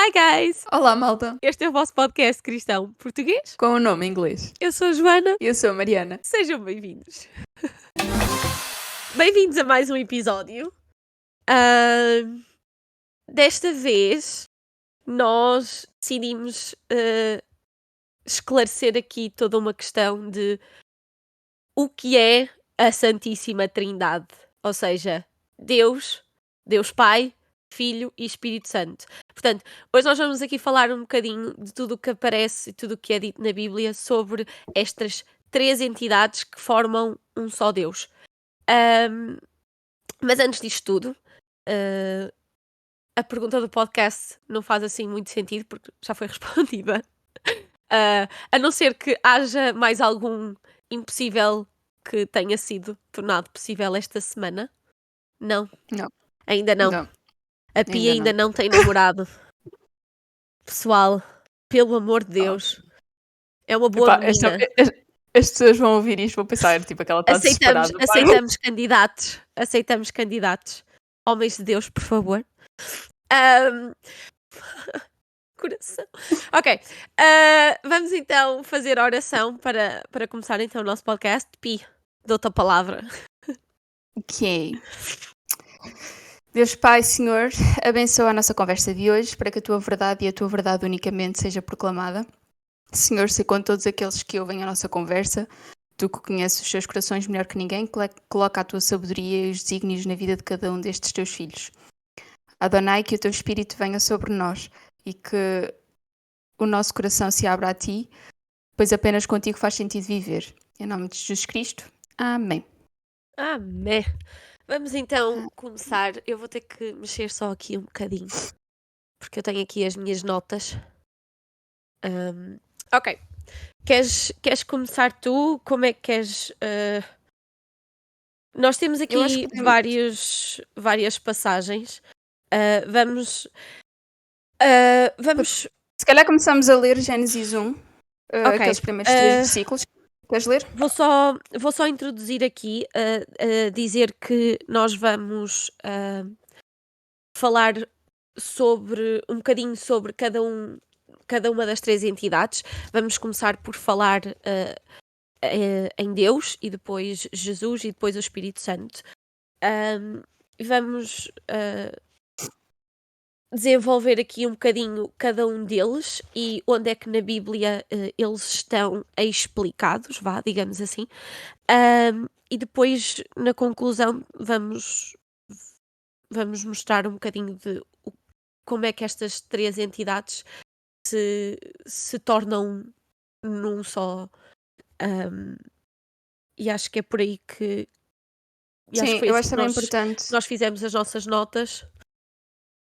Hi guys! Olá, malta. Este é o vosso podcast cristão português. Com o nome em inglês. Eu sou a Joana. E eu sou a Mariana. Sejam bem-vindos. Bem-vindos a mais um episódio. Desta vez, nós decidimos esclarecer aqui toda uma questão de o que é a Santíssima Trindade. Ou seja, Deus Pai, Filho e Espírito Santo. Portanto, hoje nós vamos aqui falar um bocadinho de tudo o que aparece e tudo o que é dito na Bíblia sobre estas três entidades que formam um só Deus. Mas antes disto tudo, a pergunta do podcast não faz assim muito sentido porque já foi respondida. A não ser que haja mais algum impossível que tenha sido tornado possível esta semana. Não. Não. Ainda não. Não. A Pia ainda não tem namorado. Pessoal, pelo amor de Deus. É uma boa menina. As pessoas vão ouvir isto, vão pensar, tipo, aquela está desesperada. Aceitamos candidatos. Homens de Deus, por favor. Coração. Ok. Vamos então fazer a oração para começar então o nosso podcast. Pi, dou-te a palavra. Ok. Deus Pai, Senhor, abençoa a nossa conversa de hoje para que a tua verdade e a tua verdade unicamente seja proclamada. Senhor, sei com todos aqueles que ouvem a nossa conversa, tu que conheces os seus corações melhor que ninguém, coloca a tua sabedoria e os desígnios na vida de cada um destes teus filhos. Adonai, que o teu Espírito venha sobre nós e que o nosso coração se abra a ti, pois apenas contigo faz sentido viver. Em nome de Jesus Cristo. Amém. Amém. Vamos então começar. Eu vou ter que mexer só aqui um bocadinho, porque eu tenho aqui as minhas notas. Ok. Queres começar tu? Como é que queres... Nós temos aqui várias passagens. Vamos... Se calhar começamos a ler Gênesis 1, aqueles primeiros 3 versículos. Queres ler? Vou só introduzir aqui, dizer que nós vamos falar um bocadinho sobre cada uma das três entidades. Vamos começar por falar em Deus, e depois Jesus, e depois o Espírito Santo. Vamos desenvolver aqui um bocadinho cada um deles e onde é que na Bíblia eles estão explicados, digamos assim. E depois, na conclusão, vamos mostrar um bocadinho de como é que estas três entidades se tornam num só. E acho que é por aí que... Sim, eu acho também importante. Nós fizemos as nossas notas.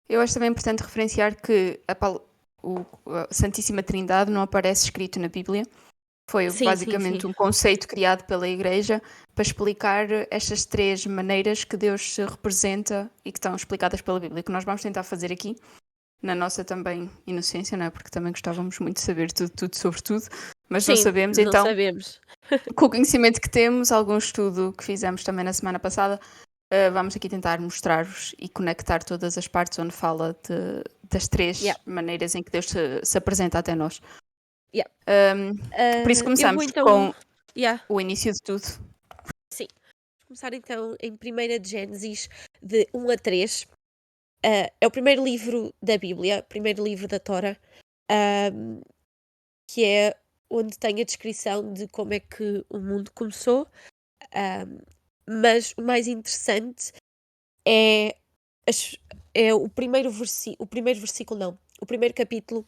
Eu acho também importante referenciar que a Santíssima Trindade não aparece escrito na Bíblia. Foi basicamente um conceito criado pela Igreja para explicar estas três maneiras que Deus se representa e que estão explicadas pela Bíblia, que nós vamos tentar fazer aqui, na nossa também inocência, não é? Porque também gostávamos muito de saber tudo sobre tudo, mas não sabemos, então sabemos. Com o conhecimento que temos, algum estudo que fizemos também na semana passada, vamos aqui tentar mostrar-vos e conectar todas as partes onde fala das três maneiras em que Deus se apresenta até nós. Por isso começamos com o início de tudo. Sim. Vamos começar então em 1 de Gênesis, de 1 a 3. É o primeiro livro da Bíblia, primeiro livro da Tora, que é onde tem a descrição de como é que o mundo começou. Mas o mais interessante é o primeiro versículo, o primeiro capítulo,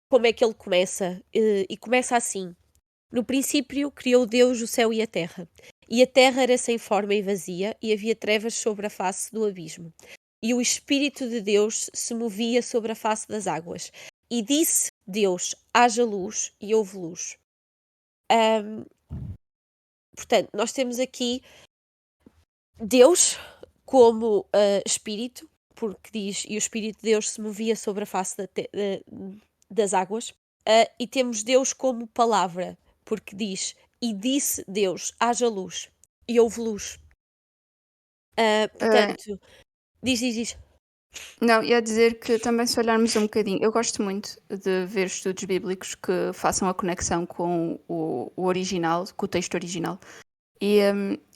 como é que ele começa. E começa assim: no princípio criou Deus o céu e a terra era sem forma e vazia, e havia trevas sobre a face do abismo. E o Espírito de Deus se movia sobre a face das águas. E disse Deus: haja luz, e houve luz. Portanto, nós temos aqui Deus como Espírito, porque diz: e o Espírito de Deus se movia sobre a face das águas. E temos Deus como palavra, porque diz: e disse Deus, haja luz, e houve luz. Portanto, diz. Não, ia dizer que também se olharmos um bocadinho, eu gosto muito de ver estudos bíblicos que façam a conexão com o original, com o texto original. E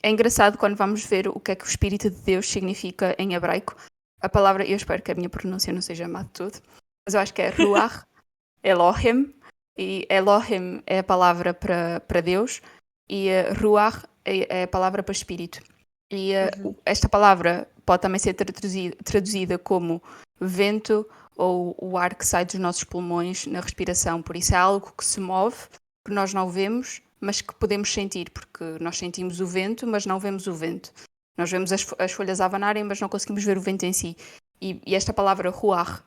é engraçado quando vamos ver o que é que o Espírito de Deus significa em hebraico. A palavra, eu espero que a minha pronúncia não seja má de tudo, mas eu acho que é Ruach Elohim, e Elohim é a palavra para Deus, e Ruach é a palavra para Espírito. E Uhum. esta palavra pode também ser traduzida como vento ou o ar que sai dos nossos pulmões na respiração. Por isso é algo que se move, que nós não vemos, mas que podemos sentir, porque nós sentimos o vento, mas não vemos o vento. Nós vemos as folhas a abanarem, mas não conseguimos ver o vento em si. E esta palavra ruach,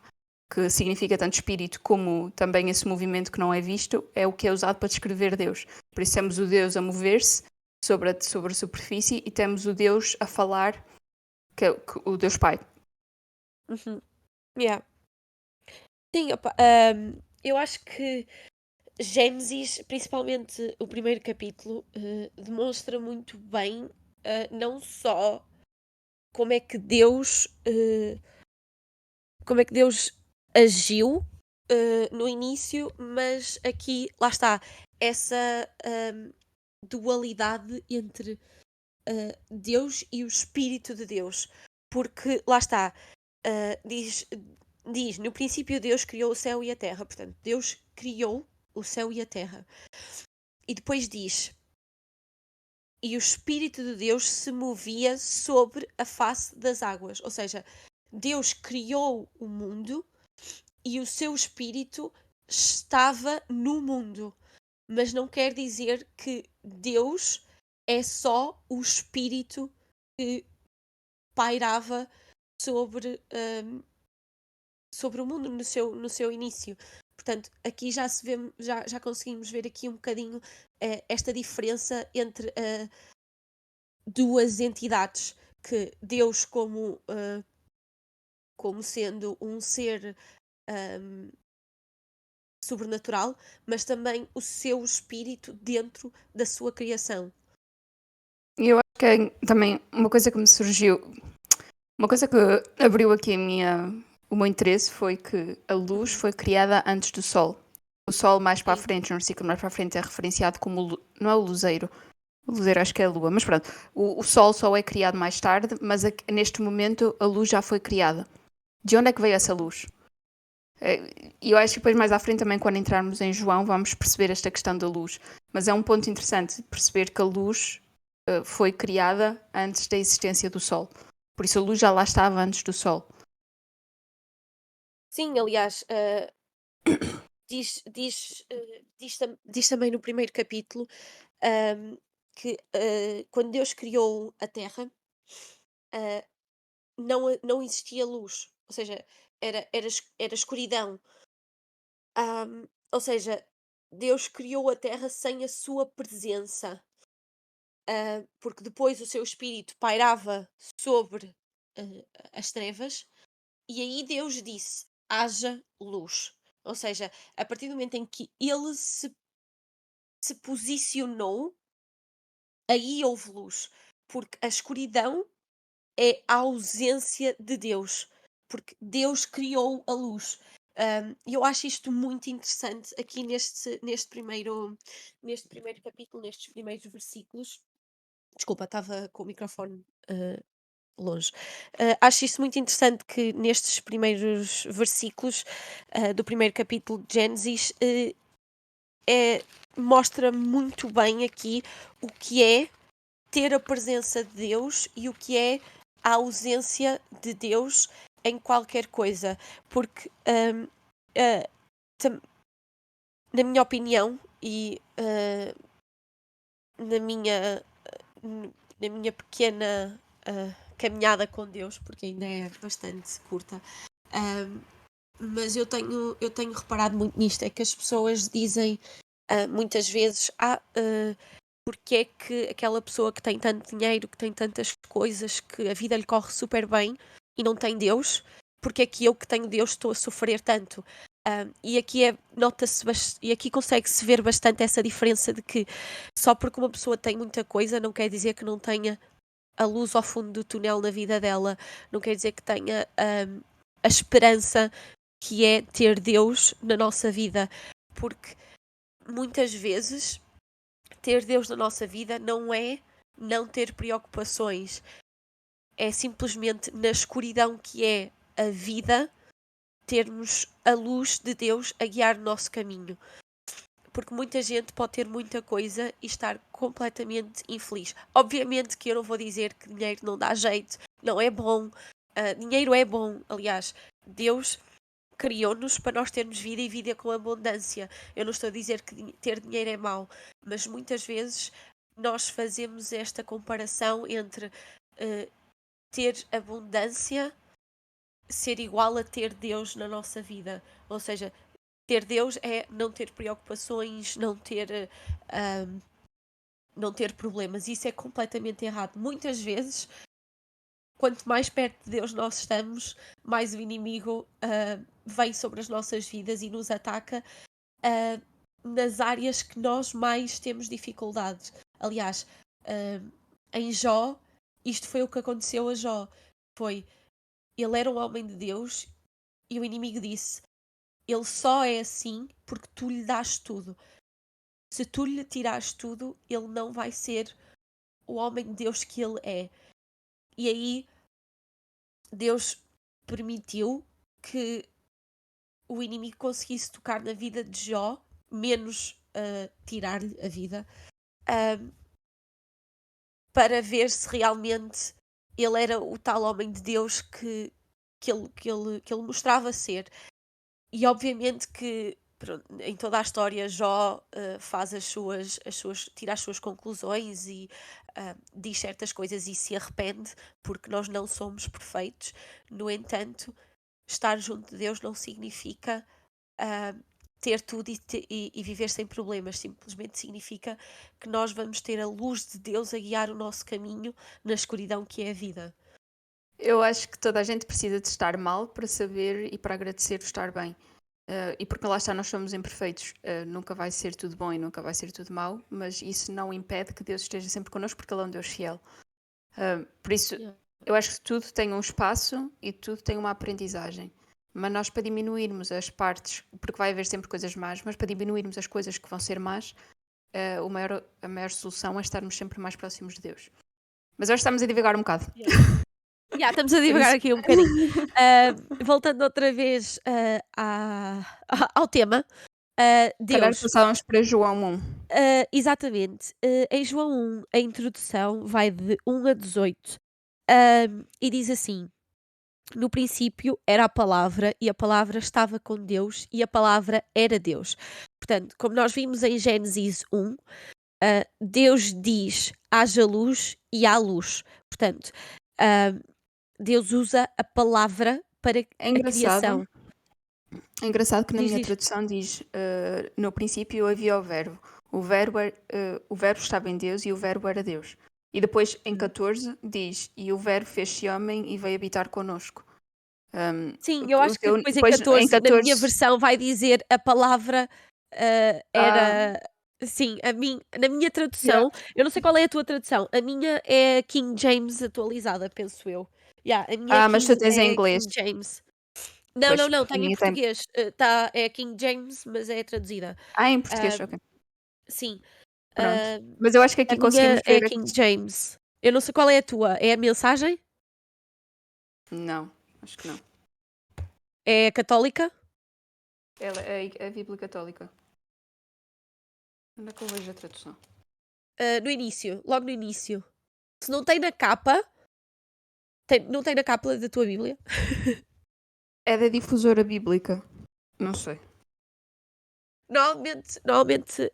que significa tanto espírito como também esse movimento que não é visto, é o que é usado para descrever Deus. Por isso temos o Deus a mover-se sobre a superfície e temos o Deus a falar, que é o Deus Pai. Uhum. Yeah. Sim, opa, eu acho que Gênesis, principalmente o primeiro capítulo, demonstra muito bem, não só como é que como é que Deus agiu, no início, mas aqui, lá está, essa dualidade entre Deus e o Espírito de Deus. Porque, lá está, diz, no princípio Deus criou o céu e a terra. Portanto, Deus criou o céu e a terra. E depois diz, e o Espírito de Deus se movia sobre a face das águas. Ou seja, Deus criou o mundo e o seu Espírito estava no mundo. Mas não quer dizer que Deus é só o Espírito que pairava sobre, sobre o mundo no seu início. Portanto, aqui já se vê, já conseguimos ver aqui um bocadinho esta diferença entre duas entidades, que Deus como sendo um ser sobrenatural, mas também o seu espírito dentro da sua criação. E eu acho que é também uma coisa que me surgiu, uma coisa que abriu aqui o meu interesse foi que a luz Uhum. foi criada antes do sol. O sol mais para a Sim. frente, no versículo mais para a frente, é referenciado como, não é o luzeiro, o luzeiro acho que é a lua, mas pronto, o sol só é criado mais tarde, mas neste momento a luz já foi criada. De onde é que veio essa luz? E eu acho que depois mais à frente também, quando entrarmos em João, vamos perceber esta questão da luz. Mas é um ponto interessante perceber que a luz foi criada antes da existência do sol. Por isso a luz já lá estava antes do sol. Sim, aliás, diz também no primeiro capítulo, ahm, que quando Deus criou a Terra, ah, não existia luz, ou seja, era escuridão. Ou seja, Deus criou a Terra sem a sua presença, porque depois o seu espírito pairava sobre as trevas, e aí Deus disse: haja luz. Ou seja, a partir do momento em que ele se posicionou, aí houve luz. Porque a escuridão é a ausência de Deus. Porque Deus criou a luz. E eu acho isto muito interessante aqui neste primeiro capítulo, nestes primeiros versículos. Desculpa, estava com o microfone longe. Acho isso muito interessante que nestes primeiros versículos do primeiro capítulo de Gênesis é, mostra muito bem aqui o que é ter a presença de Deus e o que é a ausência de Deus em qualquer coisa. Porque, na minha opinião e na minha, na minha pequena caminhada com Deus, porque ainda é bastante curta, mas eu tenho reparado muito nisto, é que as pessoas dizem muitas vezes, porque é que aquela pessoa que tem tanto dinheiro, que tem tantas coisas, que a vida lhe corre super bem e não tem Deus, porque é que eu que tenho Deus estou a sofrer tanto? E aqui nota-se e aqui consegue-se ver bastante essa diferença de que só porque uma pessoa tem muita coisa não quer dizer que não tenha a luz ao fundo do túnel na vida dela, não quer dizer que tenha a esperança que é ter Deus na nossa vida, porque muitas vezes ter Deus na nossa vida não é não ter preocupações, é simplesmente na escuridão que é a vida, termos a luz de Deus a guiar o nosso caminho. Porque muita gente pode ter muita coisa e estar completamente infeliz. Obviamente que eu não vou dizer que dinheiro não dá jeito, não é bom. Dinheiro é bom, aliás, Deus criou-nos para nós termos vida e vida com abundância. Eu não estou a dizer que ter dinheiro é mau, mas muitas vezes nós fazemos esta comparação entre ter abundância ser igual a ter Deus na nossa vida. Ou seja, ter Deus é não ter preocupações, não ter problemas. Isso é completamente errado. Muitas vezes, quanto mais perto de Deus nós estamos, mais o inimigo vem sobre as nossas vidas e nos ataca nas áreas que nós mais temos dificuldades. Aliás, em Jó, isto foi o que aconteceu a Jó. Ele era um homem de Deus e o inimigo disse: ele só é assim porque tu lhe dás tudo. Se tu lhe tirares tudo, ele não vai ser o homem de Deus que ele é. E aí Deus permitiu que o inimigo conseguisse tocar na vida de Jó, menos tirar-lhe a vida, para ver se realmente ele era o tal homem de Deus que ele mostrava ser. E obviamente que pronto, em toda a história Jó faz tira as suas conclusões e diz certas coisas e se arrepende, porque nós não somos perfeitos. No entanto, estar junto de Deus não significa ter tudo e viver sem problemas. Simplesmente significa que nós vamos ter a luz de Deus a guiar o nosso caminho na escuridão que é a vida. Eu acho que toda a gente precisa de estar mal para saber e para agradecer o estar bem. E porque lá está, nós somos imperfeitos. Nunca vai ser tudo bom e nunca vai ser tudo mau, mas isso não impede que Deus esteja sempre connosco, porque Ele é um Deus fiel. Por isso, eu acho que tudo tem um espaço e tudo tem uma aprendizagem. Mas nós, para diminuirmos as partes, porque vai haver sempre coisas más, mas para diminuirmos as coisas que vão ser más, a maior solução é estarmos sempre mais próximos de Deus. Mas hoje estamos a divagar um bocado. Estamos a divagar aqui um bocadinho. Voltando outra vez ao tema, Calhar Deus. passávamos para João 1. Exatamente. Em João 1, a introdução vai de 1 a 18 e diz assim: no princípio era a palavra, e a palavra estava com Deus, e a palavra era Deus. Portanto, como nós vimos em Gênesis 1, Deus diz: haja luz e há luz. Portanto, Deus usa a palavra para a criação. É engraçado que na Diz, minha diz. tradução diz: no princípio havia o verbo. O verbo estava em Deus e o verbo era Deus. E depois em 14 diz: e o verbo fez-se homem e veio habitar connosco. Sim, eu acho que depois em em 14, na minha 14 versão, vai dizer a palavra era. Sim, na minha tradução, eu não sei qual é a tua tradução, a minha é King James atualizada, penso eu. A minha mas tu tens em é inglês. King James. Não, Pois, não, a tenho em minha tem. português. É King James, mas é traduzida. Em português, ok. Sim. Pronto. Mas eu acho que A aqui minha conseguimos é ver. King James. Eu não sei qual é a tua. É a mensagem? Não, acho que não. É a católica? Ela é a Bíblia Católica. Onde é que eu vejo a tradução? No início, logo no início. Se não tem na capa, não tem na capa da tua Bíblia? É da difusora bíblica. Não sei. Normalmente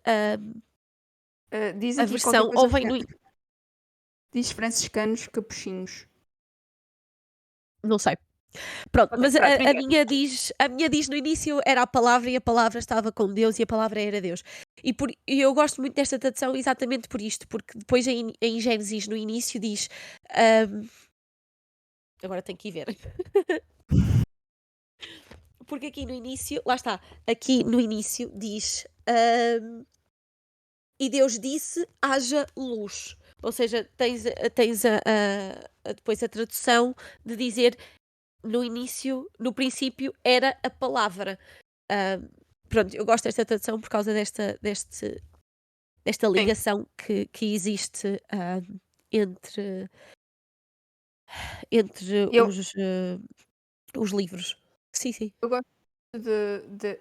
Diz a aqui qualquer versão coisa. ou vem no. Diz franciscanos capuchinhos. Não sei. Pronto, Ok, mas pronto, a ninguém. minha diz no início era a palavra e a palavra estava com Deus e a palavra era Deus. E eu gosto muito desta tradução exatamente por isto, porque depois em Gênesis no início diz. Agora tenho que ir ver. Porque aqui no início, lá está, aqui no início diz e Deus disse haja luz. Ou seja, tens depois a tradução de dizer no princípio, era a palavra. Ah, pronto, eu gosto desta tradução por causa desta Sim, ligação que existe, entre entre eu, os livros. Sim, sim. eu gosto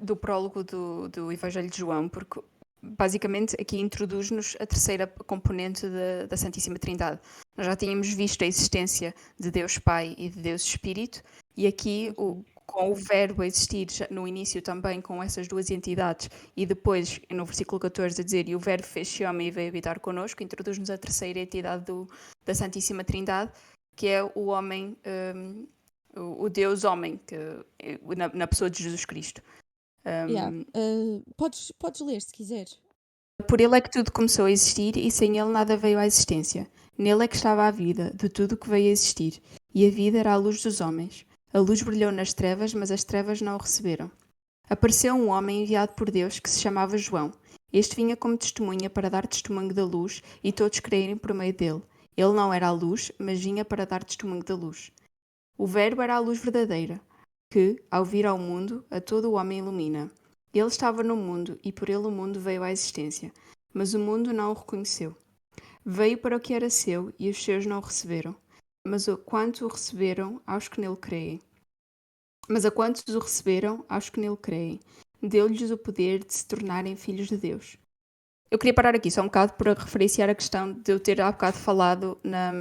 do prólogo do Evangelho de João, porque basicamente aqui introduz-nos a terceira componente da Santíssima Trindade. Nós já tínhamos visto a existência de Deus Pai e de Deus Espírito, e aqui Uhum. com o verbo existir no início também com essas duas entidades, e depois no versículo 14 a dizer: "E o verbo fez-se homem e veio habitar connosco", introduz-nos a terceira entidade da Santíssima Trindade, que é o homem, o Deus homem, na pessoa de Jesus Cristo. Yeah. Podes ler se quiseres. Por ele é que tudo começou a existir e sem ele nada veio à existência. Nele é que estava a vida, de tudo o que veio a existir. E a vida era a luz dos homens. A luz brilhou nas trevas, mas as trevas não o receberam. Apareceu um homem enviado por Deus que se chamava João. Este vinha como testemunha para dar testemunho da luz e todos crerem por meio dele. Ele não era a luz, mas vinha para dar testemunho da luz. O Verbo era a luz verdadeira, que, ao vir ao mundo, a todo o homem ilumina. Ele estava no mundo e por ele o mundo veio à existência, mas o mundo não o reconheceu. Veio para o que era seu e os seus não o receberam, mas a quantos o receberam, aos que nele creem. Mas a quantos o receberam, aos que nele creem, deu-lhes o poder de se tornarem filhos de Deus. Eu queria parar aqui só um bocado para referenciar a questão de eu ter há bocado falado na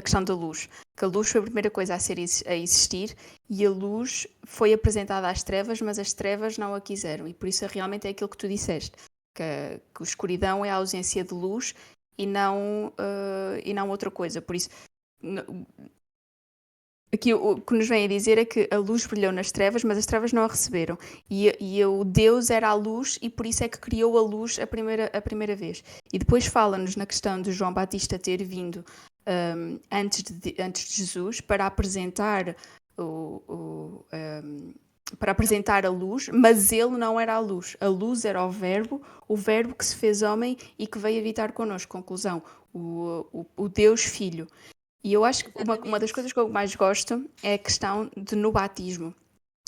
questão da luz. Que a luz foi a primeira coisa a existir e a luz foi apresentada às trevas, mas as trevas não a quiseram. E por isso realmente é aquilo que tu disseste, que a escuridão é a ausência de luz e não outra coisa. Por isso, aqui o que nos vem a dizer é que a luz brilhou nas trevas, mas as trevas não a receberam. E o Deus era a luz e por isso é que criou a luz a primeira vez. E depois fala-nos na questão de João Batista ter vindo antes de Jesus para apresentar para apresentar a luz, mas ele não era a luz. A luz era o verbo que se fez homem e que veio habitar connosco. Conclusão, o Deus Filho. E eu acho que uma das Exatamente. coisas que eu mais gosto é a questão de no batismo.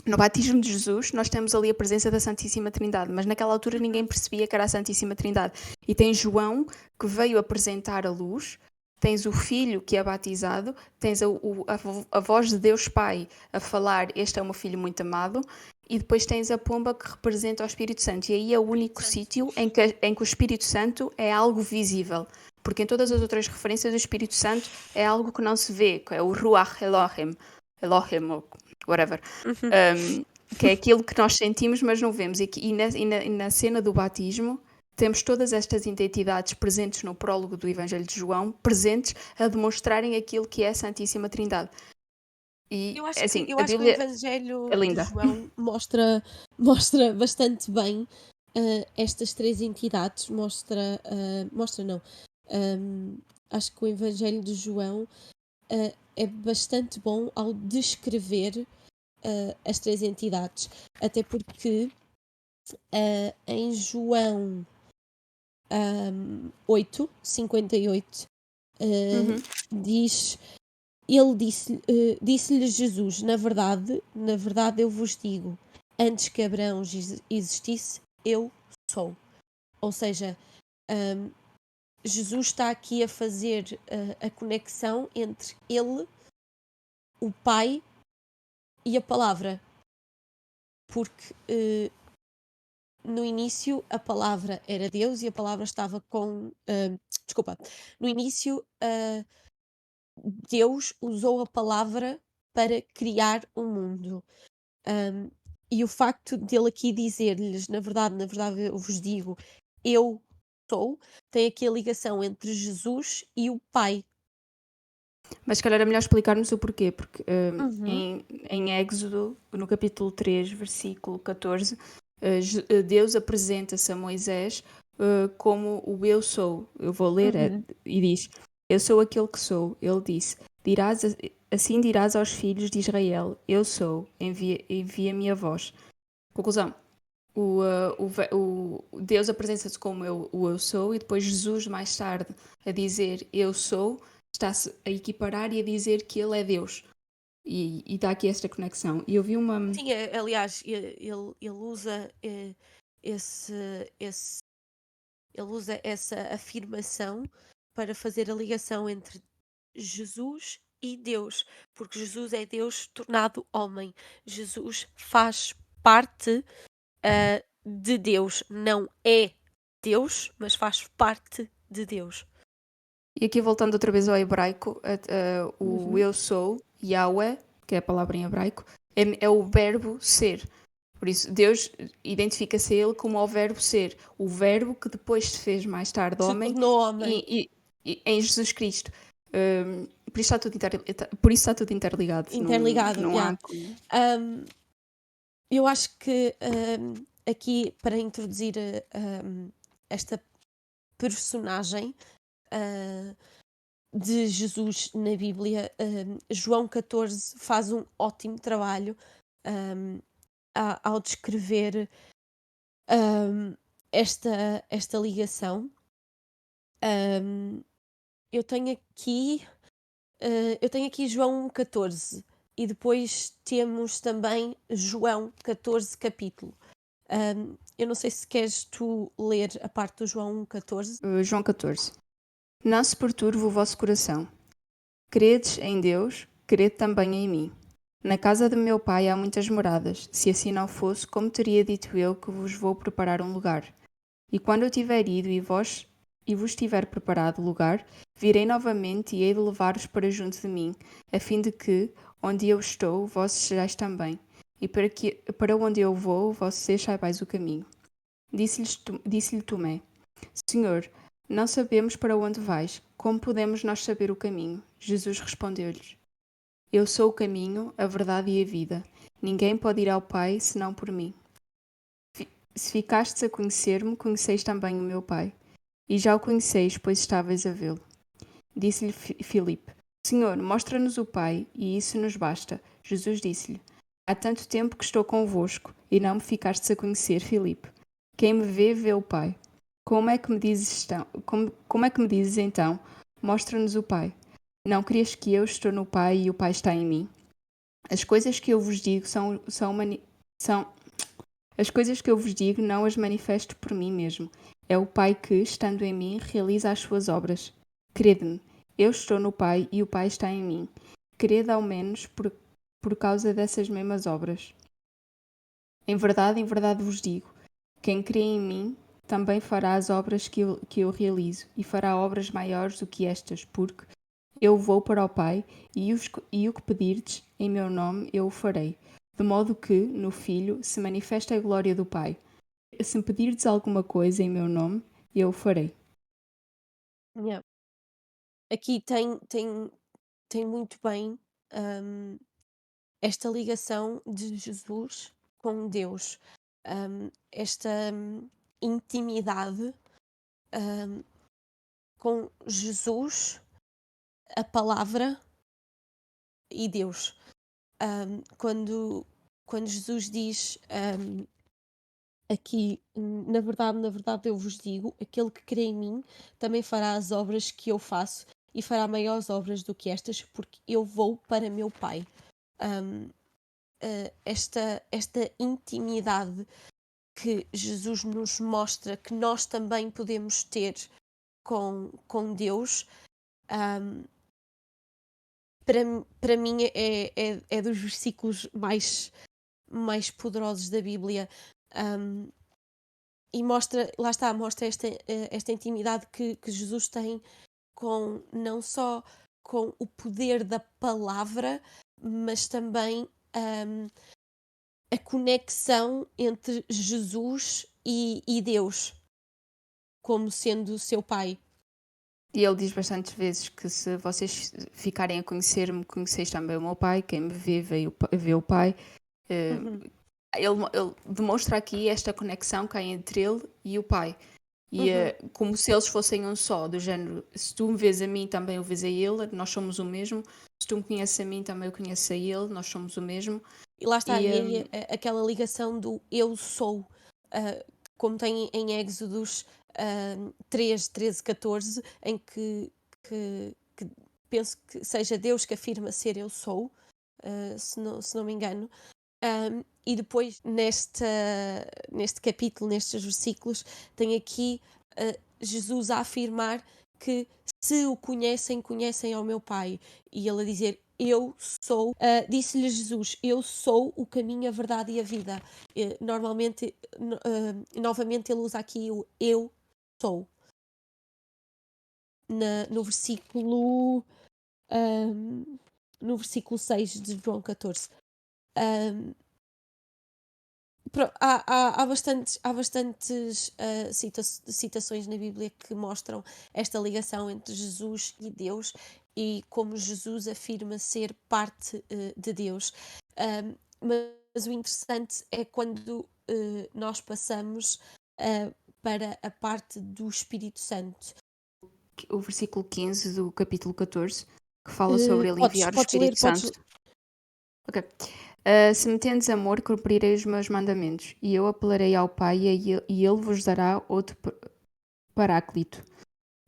No batismo de Jesus, nós temos ali a presença da Santíssima Trindade, mas naquela altura ninguém percebia que era a Santíssima Trindade. E tem João, que veio apresentar a luz, tens o Filho que é batizado, tens a voz de Deus Pai a falar: "Este é o meu Filho muito amado", e depois tens a pomba que representa o Espírito Santo. E aí é o único Certo. sítio em que o Espírito Santo é algo visível. Porque em todas as outras referências, o Espírito Santo é algo que não se vê, que é o Ruach Elohim ou whatever, Uhum. um, que é aquilo que nós sentimos, mas não vemos. E na cena do batismo, temos todas estas identidades presentes no prólogo do Evangelho de João, presentes a demonstrarem aquilo que é a Santíssima Trindade. E, assim, Eu a acho que o Bíblia é Evangelho de linda. João mostra bastante bem, estas 3 entidades, mostra não, acho que o Evangelho de João, é bastante bom ao descrever, as 3 entidades, até porque, em João, 8:58, Uhum. diz disse-lhe Jesus: na verdade eu vos digo, antes que Abraão existisse, eu sou. Ou seja, hum, Jesus está aqui a fazer a conexão entre ele, o Pai e a palavra, porque no início a palavra era Deus e a palavra estava com. Desculpa, no início Deus usou a palavra para criar o mundo. Um, e o facto dele aqui dizer-lhes, na verdade, eu vos digo, eu sou, tem aqui a ligação entre Jesus e o Pai. Mas se calhar é melhor explicarmos o porquê, porque Uhum. em Êxodo, no capítulo 3, versículo 14, Deus apresenta-se a Moisés como o eu sou. Eu vou ler, Uhum. e diz: "Eu sou aquele que sou." Ele disse: Assim dirás aos filhos de Israel: Eu sou, envia-me a voz." Conclusão. O Deus apresenta-se como o eu sou, e depois Jesus, mais tarde, a dizer eu sou, está-se a equiparar e a dizer que ele é Deus. E dá aqui esta conexão. E eu vi uma. Sim, aliás, ele usa esse, esse, ele usa essa afirmação para fazer a ligação entre Jesus e Deus, porque Jesus é Deus tornado homem. Jesus faz parte de Deus, não é Deus, mas faz parte de Deus. E aqui voltando outra vez ao hebraico, o Uhum. eu sou, Yahweh, que é a palavra em hebraico, é o verbo ser. Por isso, Deus identifica-se a ele como o verbo ser, o verbo que depois se fez mais tarde Se homem tornou homem. em Jesus Cristo. Por isso está tudo, por isso está tudo interligado. Interligado, Não yeah. há como. Eu acho que aqui para introduzir esta personagem de Jesus na Bíblia, João 14 faz um ótimo trabalho um, ao descrever esta ligação. Eu tenho aqui João 14 e depois temos também João 14 capítulo. Eu não sei se queres tu ler a parte do João 14. João 14. Não se perturbe o vosso coração. Credes em Deus, crede também em mim. Na casa de meu pai há muitas moradas. Se assim não fosse, como teria dito eu que vos vou preparar um lugar? E quando eu tiver ido e vos tiver preparado lugar, virei novamente e hei de levar-vos para junto de mim, a fim de que, onde eu estou, vós sejais também, e para onde eu vou, vocês saibais o caminho. Disse-lhe Tomé: Senhor, não sabemos para onde vais, como podemos nós saber o caminho? Jesus respondeu-lhes: Eu sou o caminho, a verdade e a vida. Ninguém pode ir ao Pai senão por mim. Se ficastes a conhecer-me, conheceis também o meu Pai. E já o conheceis, pois estáveis a vê-lo. Disse-lhe Filipe: Senhor, mostra-nos o Pai, e isso nos basta. Jesus disse-lhe: Há tanto tempo que estou convosco, e não me ficastes a conhecer, Filipe. Quem me vê, vê o Pai. Como é que me dizes então, mostra-nos o Pai? Não crês que eu estou no Pai e o Pai está em mim? As coisas que eu vos digo as coisas que eu vos digo não as manifesto por mim mesmo. É o Pai que, estando em mim, realiza as suas obras. Crede-me, eu estou no Pai e o Pai está em mim. Crede ao menos por causa dessas mesmas obras. Em verdade vos digo, quem crê em mim também fará as obras que eu realizo, e fará obras maiores do que estas, porque eu vou para o Pai, e o que pedirdes em meu nome eu o farei, de modo que, no Filho, se manifesta a glória do Pai. Se me pedirdes alguma coisa em meu nome, eu o farei. Yeah. Aqui tem muito bem hum, esta ligação de Jesus com Deus, esta intimidade hum, com Jesus, a palavra e Deus. Quando Jesus diz aqui, na verdade, eu vos digo: aquele que crê em mim também fará as obras que eu faço e fará maiores obras do que estas, porque eu vou para meu Pai. Um, esta intimidade que Jesus nos mostra que nós também podemos ter com Deus, um, para mim é dos versículos mais poderosos da Bíblia. Um, e mostra esta intimidade que Jesus tem com não só com o poder da palavra, mas também a conexão entre Jesus e Deus, como sendo seu pai. E ele diz bastantes vezes que se vocês ficarem a conhecer-me, conheceis também o meu Pai, quem me vê, vê o Pai. Uhum, Ele demonstra aqui esta conexão que há entre ele e o Pai. E uhum. como se eles fossem um só, do género, se tu me vês a mim, também o vês a ele, nós somos o mesmo. Se tu me conheces a mim, também o conheces a ele, nós somos o mesmo. E lá está, E e aí aquela ligação do eu sou, como tem em Êxodos 3, 13, 14, em que penso que seja Deus que afirma ser eu sou, se não me engano. E depois, neste capítulo, nestes versículos, tem aqui Jesus a afirmar que se o conhecem, conhecem ao meu Pai. E ele a dizer, eu sou, disse-lhe Jesus, eu sou o caminho, a verdade e a vida. Normalmente, novamente ele usa aqui o eu sou. No versículo no versículo 6 de João 14. Há bastantes citações na Bíblia que mostram esta ligação entre Jesus e Deus e como Jesus afirma ser parte de Deus. Mas o interessante é quando nós passamos para a parte do Espírito Santo. O versículo 15 do capítulo 14, que fala sobre ele enviar o Espírito Santo. Ok. Se me tendes amor, cumprirei os meus mandamentos, e eu apelarei ao Pai, e ele vos dará outro Paráclito,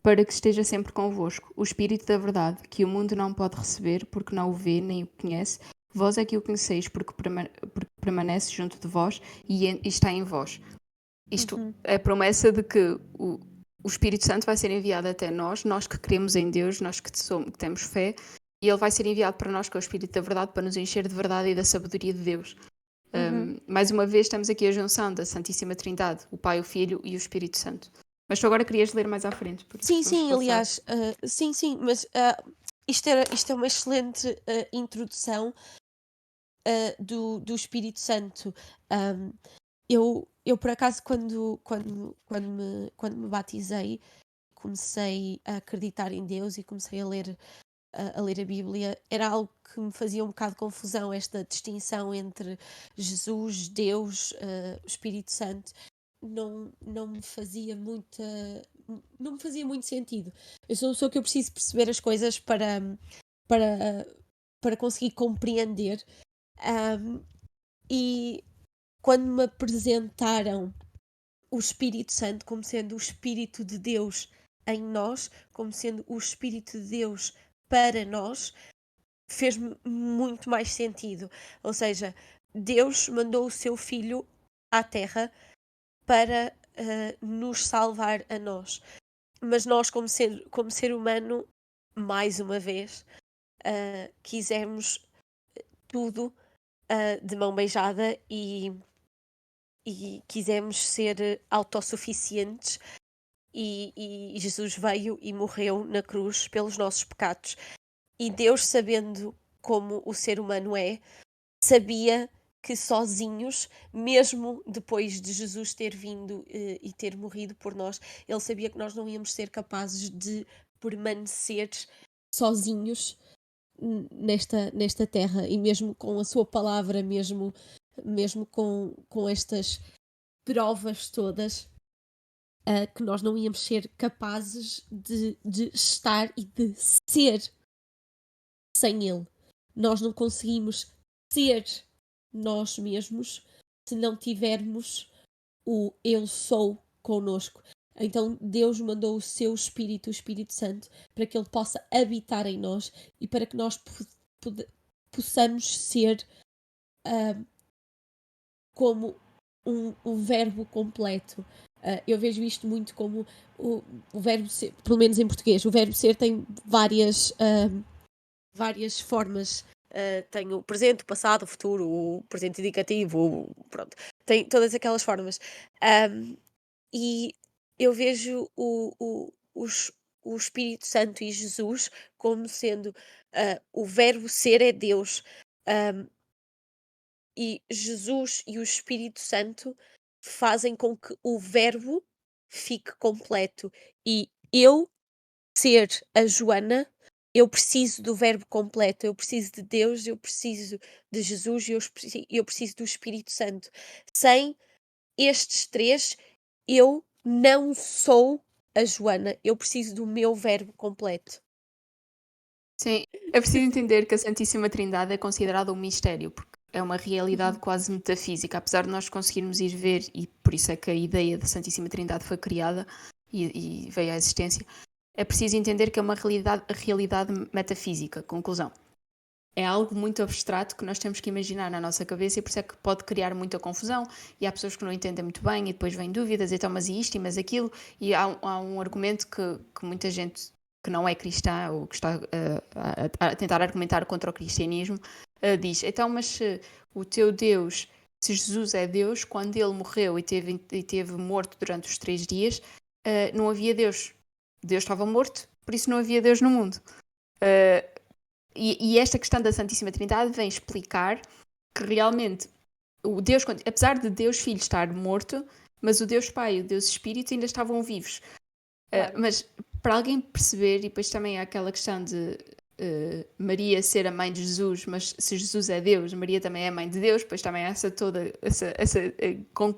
para que esteja sempre convosco, o Espírito da verdade, que o mundo não pode receber, porque não o vê nem o conhece. Vós é que o conheceis, porque permanece junto de vós e está em vós. Isto é a promessa de que o Espírito Santo vai ser enviado até nós que cremos em Deus, nós que temos fé, e ele vai ser enviado para nós, que é o Espírito da verdade, para nos encher de verdade e da sabedoria de Deus. Mais uma vez estamos aqui a junção da Santíssima Trindade, o Pai, o Filho e o Espírito Santo. Mas tu agora querias ler mais à frente. Sim, aliás, sim, mas isto é uma excelente introdução do Espírito Santo. Eu por acaso, quando me batizei, comecei a acreditar em Deus e comecei a ler a Bíblia, era algo que me fazia um bocado de confusão, esta distinção entre Jesus, Deus, o Espírito Santo. Não me fazia muito sentido. Eu sou uma pessoa que eu preciso perceber as coisas para conseguir compreender. E quando me apresentaram o Espírito Santo como sendo o Espírito de Deus em nós, como sendo o Espírito de Deus para nós, fez-me muito mais sentido. Ou seja, Deus mandou o seu Filho à Terra para nos salvar a nós. Mas nós, como ser humano, mais uma vez, quisemos tudo de mão beijada e quisemos ser autossuficientes e Jesus veio e morreu na cruz pelos nossos pecados. E Deus, sabendo como o ser humano é, sabia que sozinhos, mesmo depois de Jesus ter vindo e ter morrido por nós, ele sabia que nós não íamos ser capazes de permanecer sozinhos nesta terra, e mesmo com a sua palavra, mesmo com estas provas todas, que nós não íamos ser capazes de estar e de ser sem ele. Nós não conseguimos ser nós mesmos se não tivermos o eu sou connosco. Então Deus mandou o seu Espírito, o Espírito Santo, para que ele possa habitar em nós e para que nós possamos ser como um verbo completo. Eu vejo isto muito como o verbo ser, pelo menos em português, o verbo ser tem várias formas. Tem o presente, o passado, o futuro, o presente indicativo, pronto. Tem todas aquelas formas. E eu vejo o Espírito Santo e Jesus como sendo o verbo ser é Deus. E Jesus e o Espírito Santo fazem com que o verbo fique completo. E eu ser a Joana, eu preciso do verbo completo, eu preciso de Deus, eu preciso de Jesus e eu preciso do Espírito Santo. Sem estes três, eu não sou a Joana, eu preciso do meu verbo completo. Sim, é preciso entender que a Santíssima Trindade é considerada um mistério, porque é uma realidade quase metafísica, apesar de nós conseguirmos ir ver, e por isso é que a ideia da Santíssima Trindade foi criada e veio à existência. É preciso entender que é uma realidade metafísica. Conclusão. é algo muito abstrato que nós temos que imaginar na nossa cabeça e por isso é que pode criar muita confusão e há pessoas que não entendem muito bem e depois vêm dúvidas, então mas isto e mas aquilo, e há um argumento que muita gente que não é cristã ou que está a tentar argumentar contra o cristianismo diz, então mas se o teu Deus, se Jesus é Deus, quando ele morreu e teve morto durante os 3 dias, não havia Deus. Deus estava morto, por isso não havia Deus no mundo. E esta questão da Santíssima Trindade vem explicar que realmente o Deus, apesar de Deus Filho estar morto, mas o Deus Pai e o Deus Espírito ainda estavam vivos. Claro. Mas para alguém perceber, e depois também há aquela questão de Maria ser a mãe de Jesus, mas se Jesus é Deus, Maria também é a mãe de Deus, depois também há como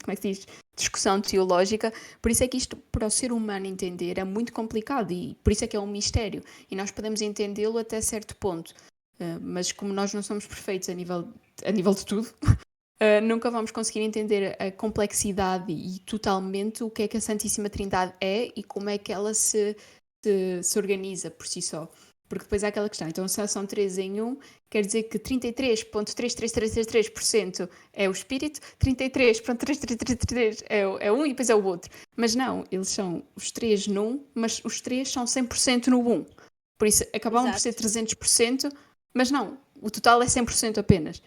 é que se diz? Discussão teológica, por isso é que isto para o ser humano entender é muito complicado e por isso é que é um mistério e nós podemos entendê-lo até certo ponto, mas como nós não somos perfeitos a nível de tudo, nunca vamos conseguir entender a complexidade e totalmente o que é que a Santíssima Trindade é e como é que ela se organiza por si só. Porque depois há aquela questão, então se são 3 em 1, quer dizer que 33,33333% é o espírito, 33,3333 é um e depois é o outro. Mas não, eles são os 3 num, mas os 3 são 100% no 1. Por isso acabavam por ser Exato. 300%, mas não, o total é 100% apenas.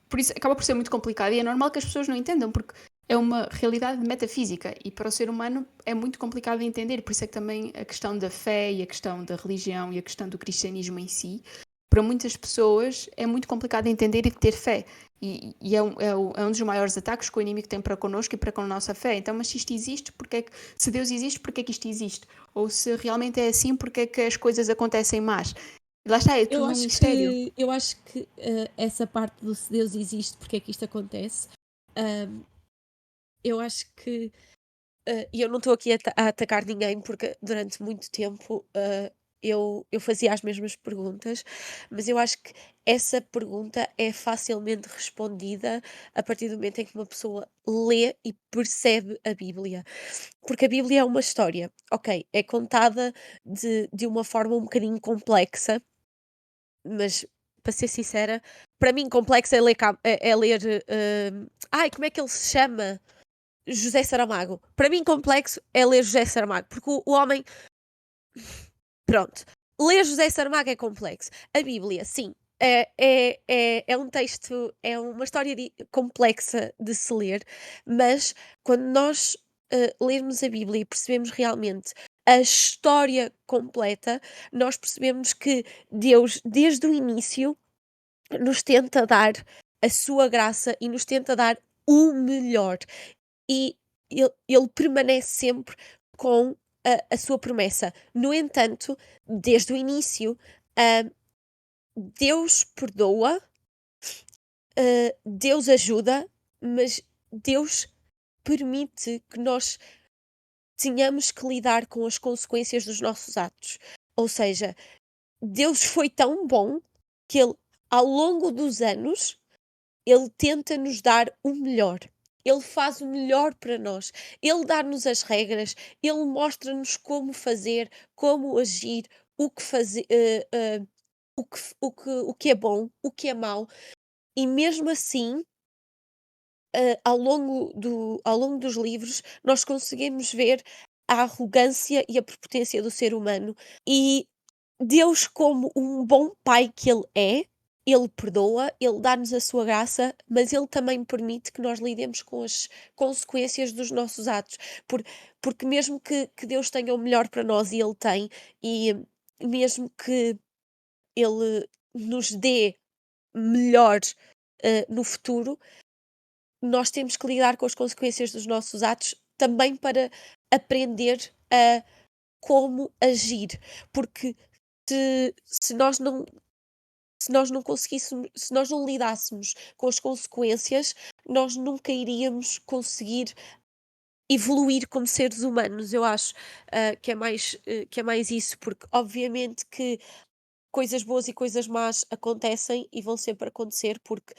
Por isso acaba por ser muito complicado e é normal que as pessoas não entendam, porque é uma realidade metafísica e para o ser humano é muito complicado de entender. Por isso é que também a questão da fé e a questão da religião e a questão do cristianismo em si, para muitas pessoas é muito complicado de entender e de ter fé. E é um dos maiores ataques que o inimigo tem para connosco e para com a nossa fé. Então, mas se isto existe, se Deus existe, porque é que isto existe? Ou se realmente é assim, porque é que as coisas acontecem más? Lá está, é Eu tudo um acho mistério. que, eu acho que essa parte do se Deus existe, porque é que isto acontece, eu acho que, e eu não estou aqui a atacar ninguém, porque durante muito tempo eu fazia as mesmas perguntas, mas eu acho que essa pergunta é facilmente respondida a partir do momento em que uma pessoa lê e percebe a Bíblia. Porque a Bíblia é uma história, ok, é contada de uma forma um bocadinho complexa, mas, para ser sincera, para mim complexo é ler, ai, como é que ele se chama? José Saramago. Para mim complexo é ler José Saramago, porque o homem pronto, ler José Saramago é complexo. A Bíblia, sim, é um texto, é uma história complexa de se ler, mas quando nós, lermos a Bíblia e percebemos realmente a história completa, nós percebemos que Deus, desde o início, nos tenta dar a sua graça e nos tenta dar o melhor. E ele permanece sempre com a sua promessa. No entanto, desde o início, ah, Deus perdoa, Deus ajuda, mas Deus permite que nós tenhamos que lidar com as consequências dos nossos atos. Ou seja, Deus foi tão bom que ele, ao longo dos anos, ele tenta nos dar o melhor. Ele faz o melhor para nós. Ele dá-nos as regras, ele mostra-nos como fazer, como agir, o que fazer, o que é bom, o que é mau. E mesmo assim, ao longo dos livros, nós conseguimos ver a arrogância e a prepotência do ser humano. E Deus, como um bom pai que ele perdoa, ele dá-nos a sua graça, mas ele também permite que nós lidemos com as consequências dos nossos atos. Por porque mesmo que Deus tenha o melhor para nós e ele tem, e mesmo que ele nos dê melhor, no futuro, nós temos que lidar com as consequências dos nossos atos também para aprender a como agir, porque se nós não conseguíssemos, se nós não lidássemos com as consequências, nós nunca iríamos conseguir evoluir como seres humanos. Eu acho, que é mais isso, porque obviamente que coisas boas e coisas más acontecem e vão sempre acontecer, porque,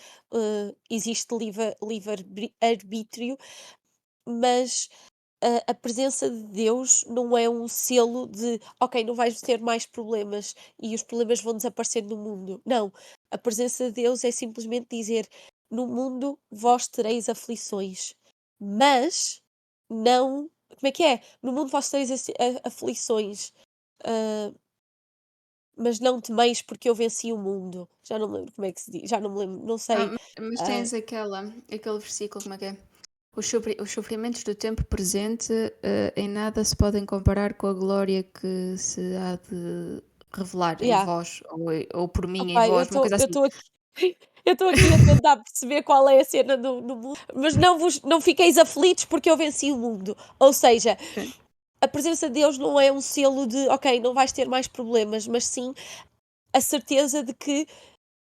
existe livre arbítrio, mas a presença de Deus não é um selo de, ok, não vais ter mais problemas e os problemas vão desaparecer no mundo. Não, a presença de Deus é simplesmente dizer: no mundo vós tereis aflições, mas não. Como é que é? No mundo vós tereis aflições, ah, mas não temeis porque eu venci o mundo. Já não me lembro como é que se diz, já não me lembro, não sei. Mas ah, tens aquele versículo, como é que é? Os sofrimentos do tempo presente em nada se podem comparar com a glória que se há de revelar em yeah. vós, ou por mim em Opa, eu vós, uma estou coisa eu assim. estou aqui eu estou aqui a tentar perceber qual é a cena no mundo, mas não fiqueis aflitos porque eu venci o mundo. Ou seja, Sim. a presença de Deus não é um selo de: "Ok, não vais ter mais problemas", mas sim a certeza de que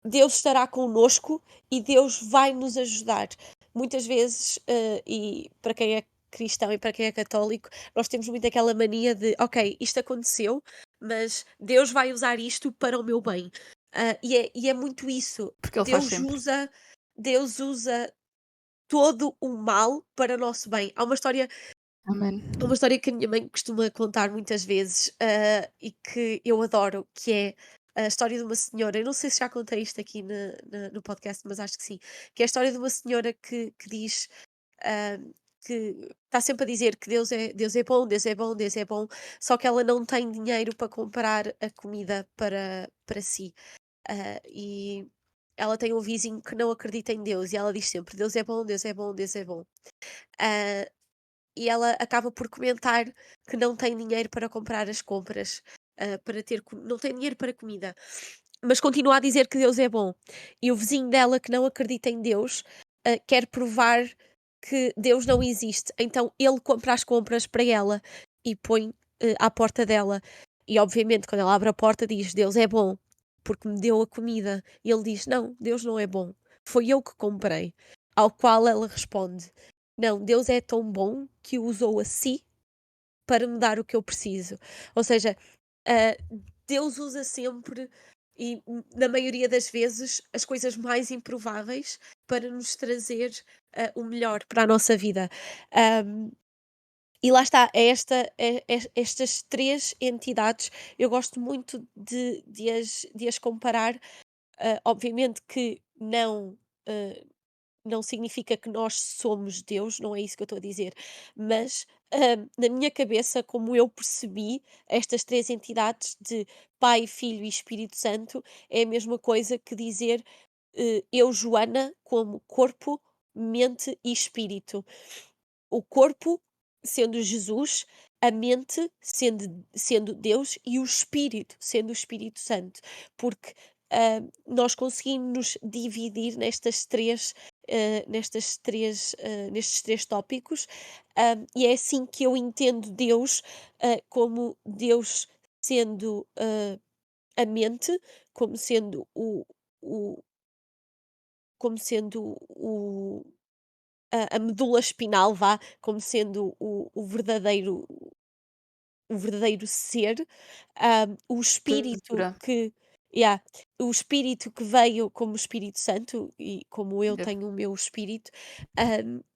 Deus estará connosco e Deus vai nos ajudar. Muitas vezes, e para quem é cristão e para quem é católico, nós temos muito aquela mania de: "Ok, isto aconteceu, mas Deus vai usar isto para o meu bem". E é muito isso. Porque ele faz Deus sempre. usa Deus usa todo o mal para o nosso bem. Amém. Há uma história que a minha mãe costuma contar muitas vezes, e que eu adoro, que é a história de uma senhora. Eu não sei se já contei isto aqui no podcast, mas acho que sim. Que é a história de uma senhora que diz, ah, que está sempre a dizer que Deus é bom, Deus é bom, Deus é bom, só que ela não tem dinheiro para comprar a comida para si. E ela tem um vizinho que não acredita em Deus e ela diz sempre: Deus é bom, Deus é bom, Deus é bom. Ah, e ela acaba por comentar que não tem dinheiro para comprar as compras, para ter não tem dinheiro para comida, mas continua a dizer que Deus é bom. E o vizinho dela, que não acredita em Deus, quer provar que Deus não existe, então ele compra as compras para ela e põe, à porta dela. E obviamente quando ela abre a porta diz: "Deus é bom, porque me deu a comida". E ele diz: "Não, Deus não é bom, foi eu que comprei". Ao qual ela responde: "Não, Deus é tão bom que o usou a si para me dar o que eu preciso". Ou seja, ah, Deus usa sempre e, na maioria das vezes, as coisas mais improváveis para nos trazer, o melhor para a nossa vida. Ahm, e lá está, estas 3 entidades, eu gosto muito de as comparar, obviamente que ah, não significa que nós somos Deus, não é isso que eu estou a dizer, mas, na minha cabeça, como eu percebi estas 3 entidades de Pai, Filho e Espírito Santo, é a mesma coisa que dizer, eu, Joana, como corpo, mente e espírito. O corpo sendo Jesus, a mente sendo Deus e o espírito sendo o Espírito Santo, porque, nós conseguimos nos dividir nestes 3 tópicos, e é assim que eu entendo Deus, como Deus sendo, a mente, como sendo o como sendo a medula espinal, vá, como sendo o verdadeiro ser, o espírito Estrutura. que yeah, o espírito que veio como Espírito Santo e como eu Yep. tenho o meu espírito,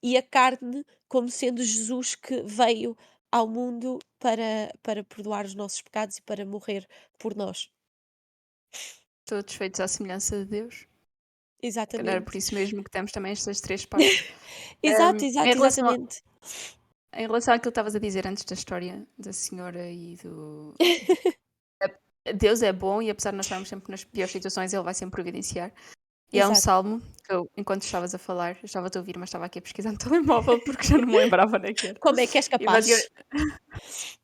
e a carne como sendo Jesus que veio ao mundo para perdoar os nossos pecados e para morrer por nós. Todos feitos à semelhança de Deus. Se calhar é por Exatamente. isso mesmo que temos também estas três partes. Exato, Em exato, relação, exatamente. em relação àquilo que estavas a dizer antes da história da senhora e do. Deus é bom e apesar de nós estarmos sempre nas piores situações, Ele vai sempre providenciar. E há um Exato. salmo que eu, enquanto estavas a falar, eu estava a ouvir, mas estava aqui a pesquisar no telemóvel porque já não me lembrava onde é que era. Como é que és E capaz? basicamente,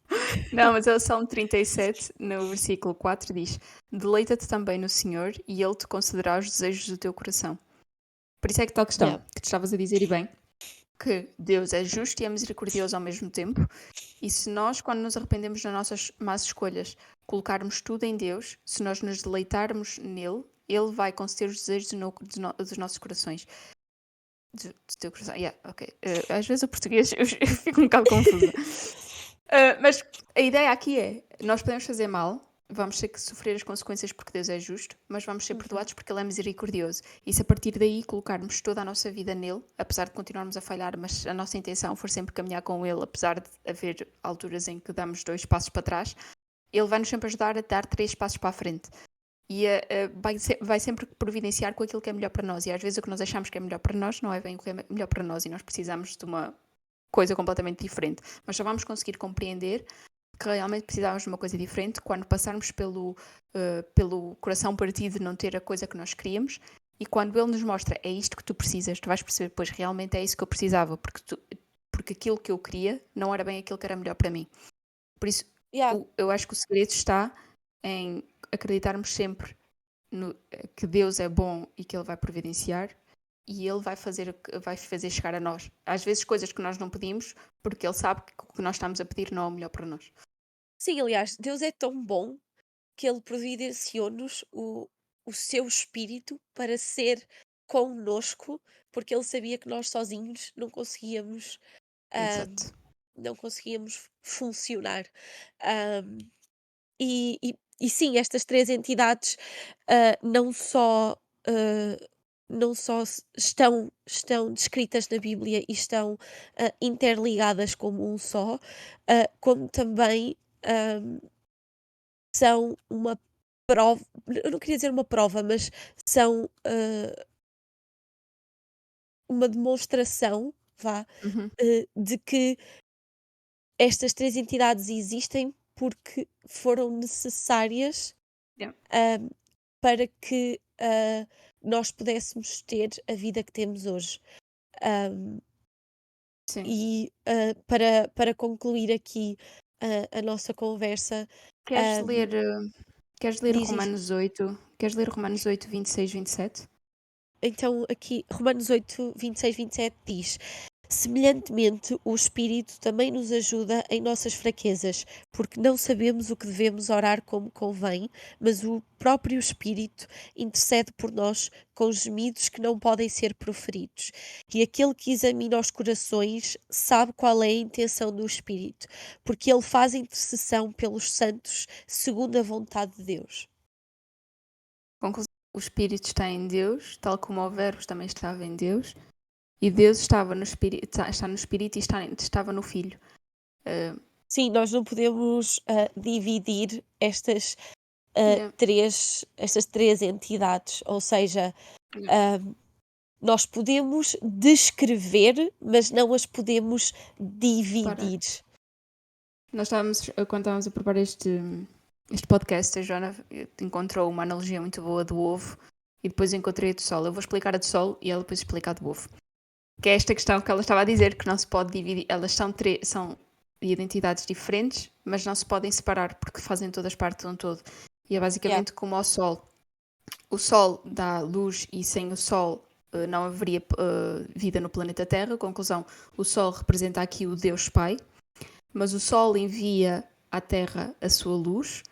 não, mas é o Salmo 37, no versículo 4, diz: Deleita-te também no Senhor e Ele te concederá os desejos do teu coração. Por isso é que tal questão Yeah. que tu estavas a dizer, e bem, que Deus é justo e é misericordioso ao mesmo tempo. E se nós, quando nos arrependemos das nossas más escolhas, colocarmos tudo em Deus, se nós nos deleitarmos nele, Ele vai conceder os desejos dos nossos corações. Do teu coração, yeah, ok. Às vezes o português eu fico um bocado confusa. Mas a ideia aqui é, nós podemos fazer mal, vamos ter que sofrer as consequências porque Deus é justo, mas vamos ser Uhum. perdoados porque Ele é misericordioso. E se a partir daí colocarmos toda a nossa vida nele, apesar de continuarmos a falhar, mas a nossa intenção for sempre caminhar com Ele, apesar de haver alturas em que damos 2 passos para trás, Ele vai nos sempre ajudar a dar 3 passos para a frente. E vai sempre providenciar com aquilo que é melhor para nós. E às vezes o que nós achamos que é melhor para nós não é bem o que é melhor para nós e nós precisamos de uma coisa completamente diferente. Mas só vamos conseguir compreender que realmente precisávamos de uma coisa diferente quando passarmos pelo coração partido de não ter a coisa que nós queríamos, e quando Ele nos mostra é isto que tu precisas, tu vais perceber, pois realmente é isso que eu precisava, porque aquilo que eu queria não era bem aquilo que era melhor para mim. Por isso, Yeah. eu acho que o segredo está em acreditarmos sempre que Deus é bom e que Ele vai providenciar, e Ele vai fazer chegar a nós. Às vezes coisas que nós não pedimos, porque Ele sabe que o que nós estamos a pedir não é o melhor para nós. Sim, aliás, Deus é tão bom que Ele providenciou-nos o seu Espírito para ser connosco, porque Ele sabia que nós sozinhos ahm, Exato. não conseguíamos funcionar. Ahm, e sim, estas três entidades não só. Não só estão descritas na Bíblia e estão interligadas como um só, como também ahm, são uma prova, eu não queria dizer uma prova, mas são uma demonstração, vá, Uhum. de que estas três entidades existem porque foram necessárias Yeah. ahm, para que nós pudéssemos ter a vida que temos hoje. Ahm, Sim. e para concluir aqui a nossa conversa, Queres ahm, ler, queres ler diz isto. Romanos 8? Queres ler Romanos 8, 26, 27? Então, aqui, Romanos 8, 26, 27 diz: Semelhantemente, o Espírito também nos ajuda em nossas fraquezas, porque não sabemos o que devemos orar como convém, mas o próprio Espírito intercede por nós com gemidos que não podem ser proferidos. E aquele que examina os corações sabe qual é a intenção do Espírito, porque ele faz intercessão pelos santos segundo a vontade de Deus. Conclusão. O Espírito está em Deus, tal como o Verbo também estava em Deus, e Deus estava no Espírito, está no Espírito e estava no Filho. Uh, Sim, nós não podemos dividir yeah, estas três entidades, ou seja, yeah. ah, nós podemos descrever, mas não as podemos Para. dividir. Nós estávamos, quando estávamos a preparar este podcast, a Joana encontrou uma analogia muito boa do ovo e depois encontrei a do sol. Eu vou explicar a do sol e ela depois explica a do ovo. Que é esta questão que ela estava a dizer, que não se pode dividir. Elas são identidades diferentes, mas não se podem separar porque fazem todas parte de um todo. E é Yeah. basicamente como ao sol. O sol dá luz e sem o sol não haveria vida no planeta Terra. Conclusão, o sol representa aqui o Deus Pai, mas o sol envia à Terra a sua luz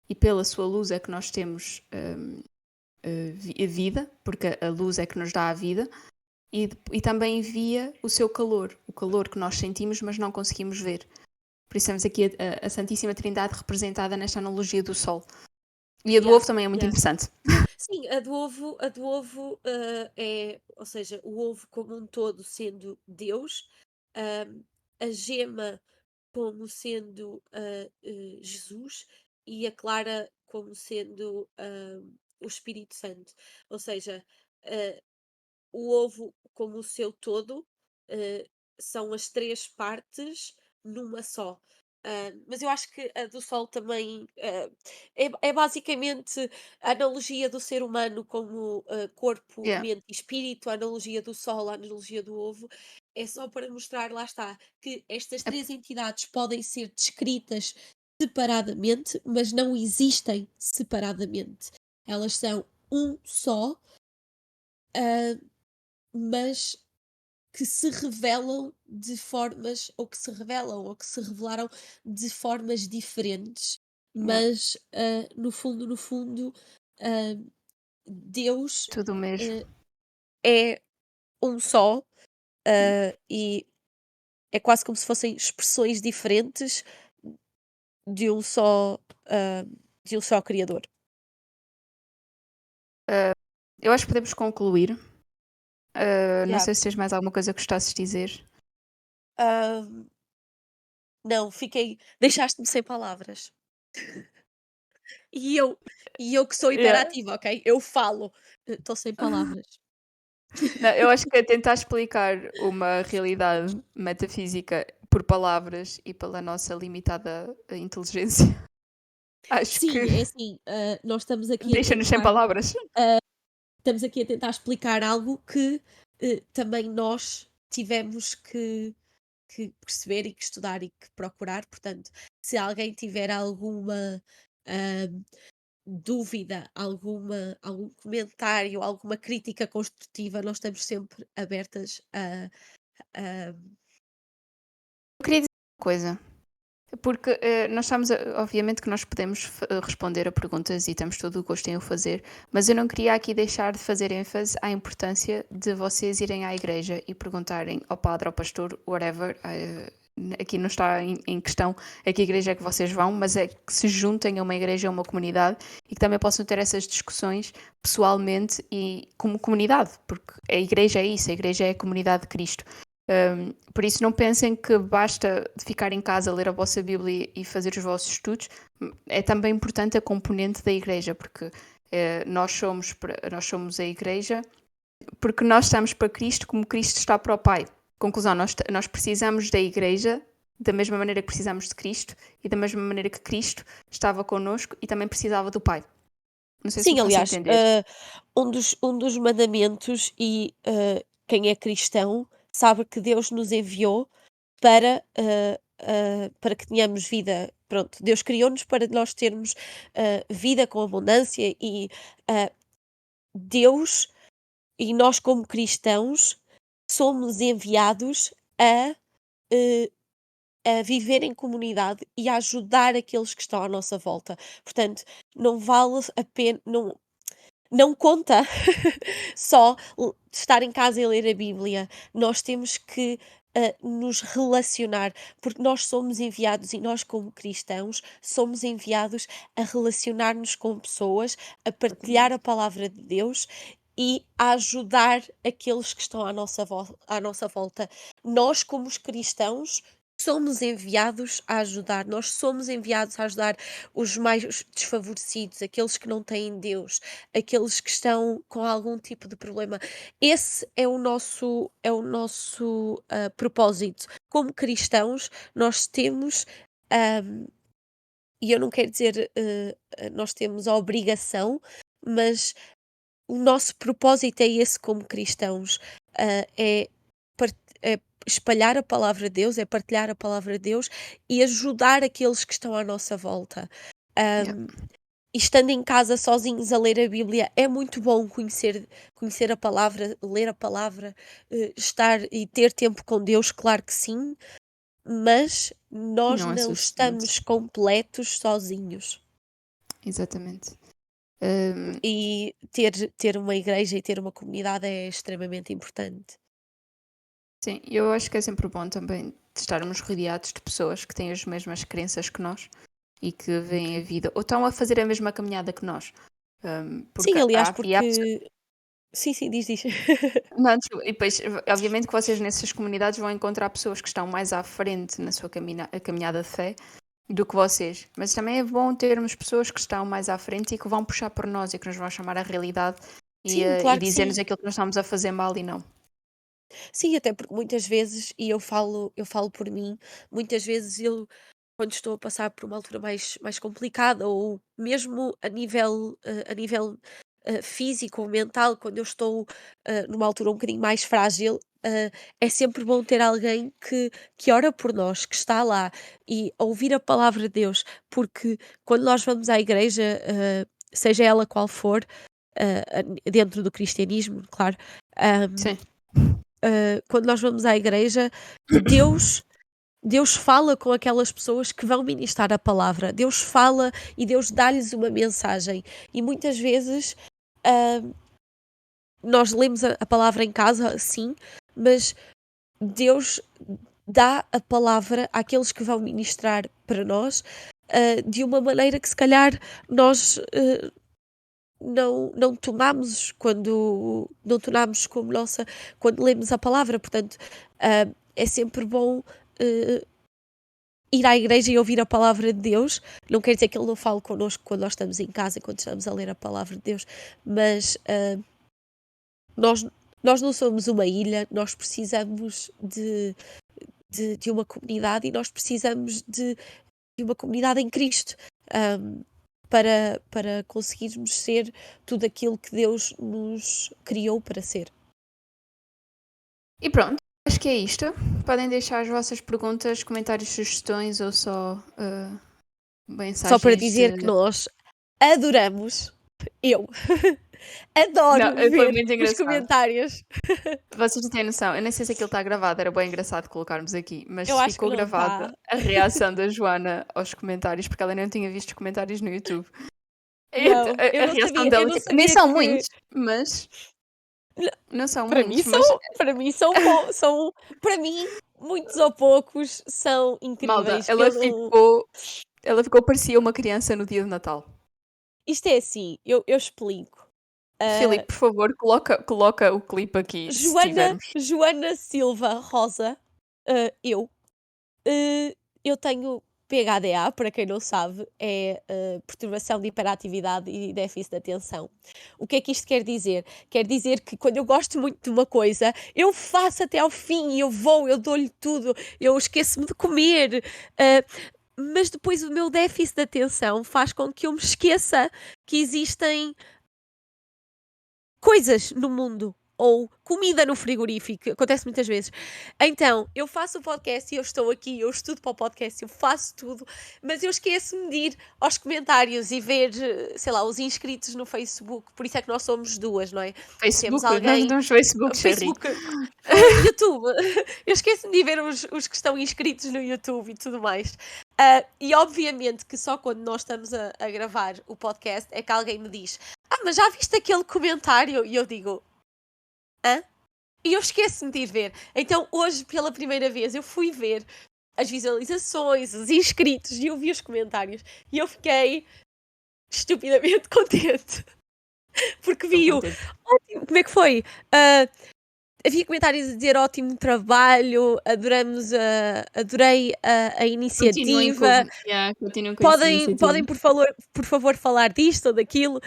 e pela sua luz é que nós temos a vida, porque a luz é que nos dá a vida, e também envia o seu calor, o calor que nós sentimos mas não conseguimos ver. Por isso temos aqui a Santíssima Trindade representada nesta analogia do sol. E a do Yeah, ovo também é muito yeah. interessante. Sim, a do ovo é, ou seja, o ovo como um todo sendo Deus, a gema como sendo Jesus e a clara como sendo o Espírito Santo. Ou seja, ah, o ovo como o seu todo, eh, são as 3 partes numa só. Mas eu acho que a do Sol também, é basicamente a analogia do ser humano como, corpo, Yeah. mente e espírito, a analogia do Sol, a analogia do ovo, é só para mostrar, lá está, que estas É 3 entidades podem ser descritas separadamente, mas não existem separadamente. Elas são um só, ah, mas que se revelam de formas, ou que se revelam, ou que se revelaram de formas diferentes, yeah, mas no fundo, ah, Deus tudo o mesmo. eh, é um só, Yeah. e é quase como se fossem expressões diferentes de um só, ah, de um só Criador. Eu acho que podemos concluir. Não Yeah. sei se tens mais alguma coisa que gostasses de dizer. Ahm, não, deixaste-me sem palavras. E eu, e eu que sou Yeah. hiperativa, ok? Eu falo, estou sem palavras. Não, eu acho que é tentar explicar uma realidade metafísica por palavras e pela nossa limitada inteligência. Acho que Sim, é assim, nós deixa-nos sem palavras. estamos aqui a tentar explicar algo que também nós tivemos que perceber e que estudar e que procurar. Portanto, se alguém tiver alguma ahm, dúvida, algum comentário, alguma crítica construtiva, nós estamos sempre abertas a- Eu queria dizer uma coisa. Porque nós estamos, obviamente que nós podemos responder a perguntas e temos todo o gosto em o fazer, mas eu não queria aqui deixar de fazer ênfase à importância de vocês irem à igreja e perguntarem ao padre, ao pastor, whatever. Aqui não está em questão a que igreja é que vocês vão, mas é que se juntem a uma igreja, a uma comunidade e que também possam ter essas discussões pessoalmente e como comunidade, porque a igreja é isso, a igreja é a comunidade de Cristo. Por isso não pensem que basta ficar em casa, ler a vossa Bíblia e fazer os vossos estudos. É também importante a componente da igreja, porque nós somos a igreja porque nós estamos para Cristo como Cristo está para o Pai. Conclusão, nós precisamos da igreja da mesma maneira que precisamos de Cristo e da mesma maneira que Cristo estava connosco e também precisava do Pai. Não sei se me Sim, faço aliás, entender. um dos mandamentos e, quem é cristão sabe que Deus nos enviou para que tenhamos vida. Pronto, Deus criou-nos para nós termos, vida com abundância e, Deus e nós como cristãos somos enviados eh, a viver em comunidade e a ajudar aqueles que estão à nossa volta. Portanto, não vale a pena, não conta só estar em casa e ler a Bíblia. Nós temos que nos relacionar, porque nós somos enviados e nós, como cristãos, somos enviados a relacionar-nos com pessoas, a partilhar a palavra de Deus e a ajudar aqueles que estão à nossa volta. Nós, como os cristãos, somos enviados a ajudar, nós somos enviados a ajudar os mais desfavorecidos, aqueles que não têm Deus, aqueles que estão com algum tipo de problema. Esse é o nosso propósito. Como cristãos, nós temos, ahm, e eu não quero dizer nós temos a obrigação, mas o nosso propósito é esse como cristãos, é espalhar a palavra de Deus, é partilhar a palavra de Deus e ajudar aqueles que estão à nossa volta. Yeah. E estando em casa sozinhos a ler a Bíblia, é muito bom conhecer a palavra, ler a palavra, estar e ter tempo com Deus, claro que sim, mas nós Não é não suficiente. estamos completos sozinhos. Exatamente. Um, E ter uma igreja e ter uma comunidade é extremamente importante. Sim, eu acho que é sempre bom também estarmos rodeados de pessoas que têm as mesmas crenças que nós e que veem a vida, ou estão a fazer a mesma caminhada que nós. Porque Sim, aliás, há pessoas. porque sim, sim, diz. Não, desculpa, e depois, obviamente que vocês nessas comunidades vão encontrar pessoas que estão mais à frente na sua caminhada de fé do que vocês. Mas também é bom termos pessoas que estão mais à frente e que vão puxar por nós e que nos vão chamar à realidade Sim, e claro que sim. dizer-nos aquilo que nós estamos a fazer mal e não. Sim, até porque muitas vezes, e eu falo por mim, muitas vezes eu, quando estou a passar por uma altura mais complicada, ou mesmo a nível físico ou mental, quando eu estou numa altura um bocadinho mais frágil, é sempre bom ter alguém que ora por nós, que está lá e a ouvir a palavra de Deus, porque quando nós vamos à igreja, seja ela qual for, dentro do cristianismo, claro. Sim. Quando nós vamos à igreja, Deus fala com aquelas pessoas que vão ministrar a palavra. Deus fala e Deus dá-lhes uma mensagem. E muitas vezes, ah, nós lemos a palavra em casa, sim, mas Deus dá a palavra àqueles que vão ministrar para nós, de uma maneira que se calhar nós não tomamos quando não tomamos como nossa quando lemos a palavra. Portanto, é sempre bom ir à igreja e ouvir a palavra de Deus. Não quer dizer que Ele não fale connosco quando nós estamos em casa, quando estamos a ler a palavra de Deus, mas nós não somos uma ilha, nós precisamos de uma comunidade, e nós precisamos de uma comunidade em Cristo, para conseguirmos ser tudo aquilo que Deus nos criou para ser. E pronto, acho que é isto. Podem deixar as vossas perguntas, comentários, sugestões ou só mensagens. Só para dizer que nós adoramos, eu adoro ver os comentários. Vocês não têm noção, eu nem sei se aquilo está gravado, era bem engraçado colocarmos aqui, mas Eu acho ficou que não gravada a reação da Joana aos comentários, porque ela nem tinha visto os comentários no YouTube. Não, a reação sabia, dela, nem são que... muitos, mas não são para muitos. Mim para mim são para mim, muitos ou poucos são incríveis. Malda, ela ficou, parecia uma criança no dia de Natal. Isto é assim, eu explico. Filipe, por favor, coloca o clipe aqui. Joana Silva Rosa, eu tenho PHDA, para quem não sabe, é perturbação de hiperatividade e déficit de atenção. O que é que isto quer dizer? Quer dizer que quando eu gosto muito de uma coisa, eu faço até ao fim, eu dou-lhe tudo, eu esqueço-me de comer, mas depois o meu déficit de atenção faz com que eu me esqueça que existem coisas no mundo, ou comida no frigorífico, acontece muitas vezes. Então, eu faço o podcast e eu estou aqui, eu estudo para o podcast, eu faço tudo, mas eu esqueço-me de ir aos comentários e ver, sei lá, os inscritos no Facebook. Por isso é que nós somos duas, não é? Facebook, temos alguém... nós Facebook, YouTube. Eu esqueço-me de ver os que estão inscritos no YouTube e tudo mais. E obviamente que só quando nós estamos a gravar o podcast é que alguém me diz: mas já viste aquele comentário? E eu digo: hã? E eu esqueço-me de ir ver. Então hoje, pela primeira vez, eu fui ver as visualizações, os inscritos, e eu vi os comentários e eu fiquei estupidamente contente. Porque vi ótimo, como é que foi? Havia comentários a dizer ótimo trabalho, adorei a iniciativa. Continuem com podem por favor falar disto ou daquilo.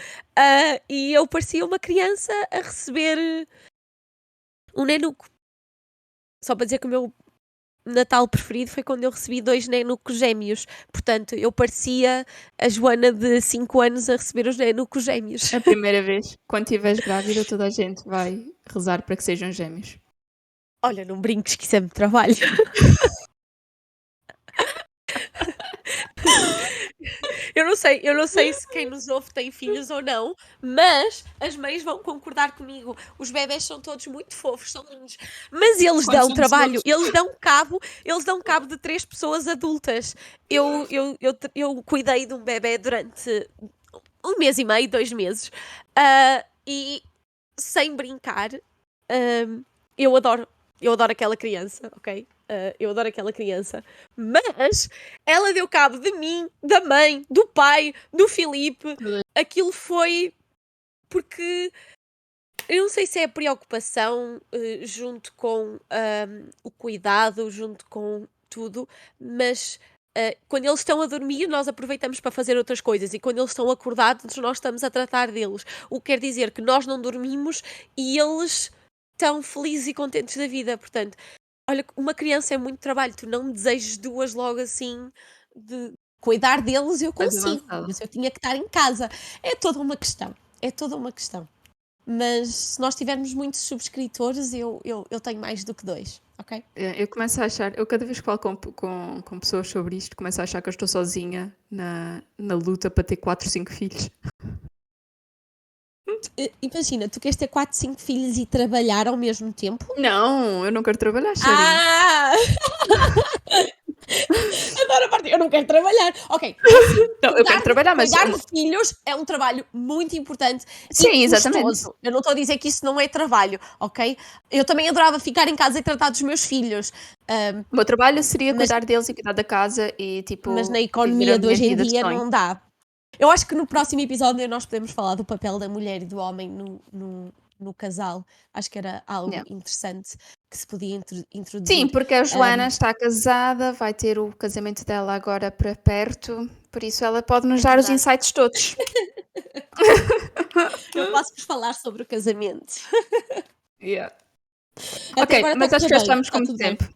E eu parecia uma criança a receber um nenuco. Só para dizer que o meu Natal preferido foi quando eu recebi 2 nenucos gêmeos. Portanto, eu parecia a Joana de 5 anos a receber os nenucos gêmeos. A primeira vez, quando estiveres grávida, toda a gente vai rezar para que sejam gêmeos. Olha, não brinques que isso é muito trabalho. Eu não sei se quem nos ouve tem filhos ou não, mas as mães vão concordar comigo. Os bebés são todos muito fofos, são lindos, mas eles dão trabalho, eles dão cabo de 3 pessoas adultas. Eu cuidei de um bebé durante 1 mês e meio, 2 meses, e sem brincar, eu adoro aquela criança, ok? Eu adoro aquela criança, mas ela deu cabo de mim, da mãe, do pai, do Filipe. Aquilo foi porque eu não sei se é a preocupação junto com o cuidado, junto com tudo, mas quando eles estão a dormir, nós aproveitamos para fazer outras coisas, e quando eles estão acordados, nós estamos a tratar deles. O que quer dizer que nós não dormimos e eles estão felizes e contentes da vida. Portanto, olha, uma criança é muito trabalho, tu não me desejes 2 logo assim, de cuidar deles eu consigo, mas eu tinha que estar em casa. É toda uma questão, mas se nós tivermos muitos subscritores, eu tenho mais do que 2, ok? Eu começo a achar, eu cada vez que falo com pessoas sobre isto, começo a achar que eu estou sozinha na luta para ter 4, 5 filhos. Imagina, tu queres ter 4, 5 filhos e trabalhar ao mesmo tempo? Não, eu não quero trabalhar, Xarinho. Adoro a parte. Eu não quero trabalhar. Ok, é assim, Não, eu quero trabalhar, mas cuidar de filhos é um trabalho muito importante e sim, exatamente. custoso. Eu não estou a dizer que isso não é trabalho, ok? Eu também adorava ficar em casa e tratar dos meus filhos, ahm, O meu trabalho seria mas, cuidar deles e cuidar da casa e, mas tipo, na viver a economia de minha hoje em vida de dia sonho. não dá. Eu acho que no próximo episódio nós podemos falar do papel da mulher e do homem no casal. Acho que era algo Yeah. interessante que se podia Sim, introduzir. porque a Joana Ahm, está casada, vai ter o casamento dela agora para perto, por isso ela pode nos é dar os verdade. insights todos. Eu posso-vos falar sobre o casamento. Yeah. Até Ok, agora está a mas acho correr que já bem, estamos com está muito tudo bem. tempo.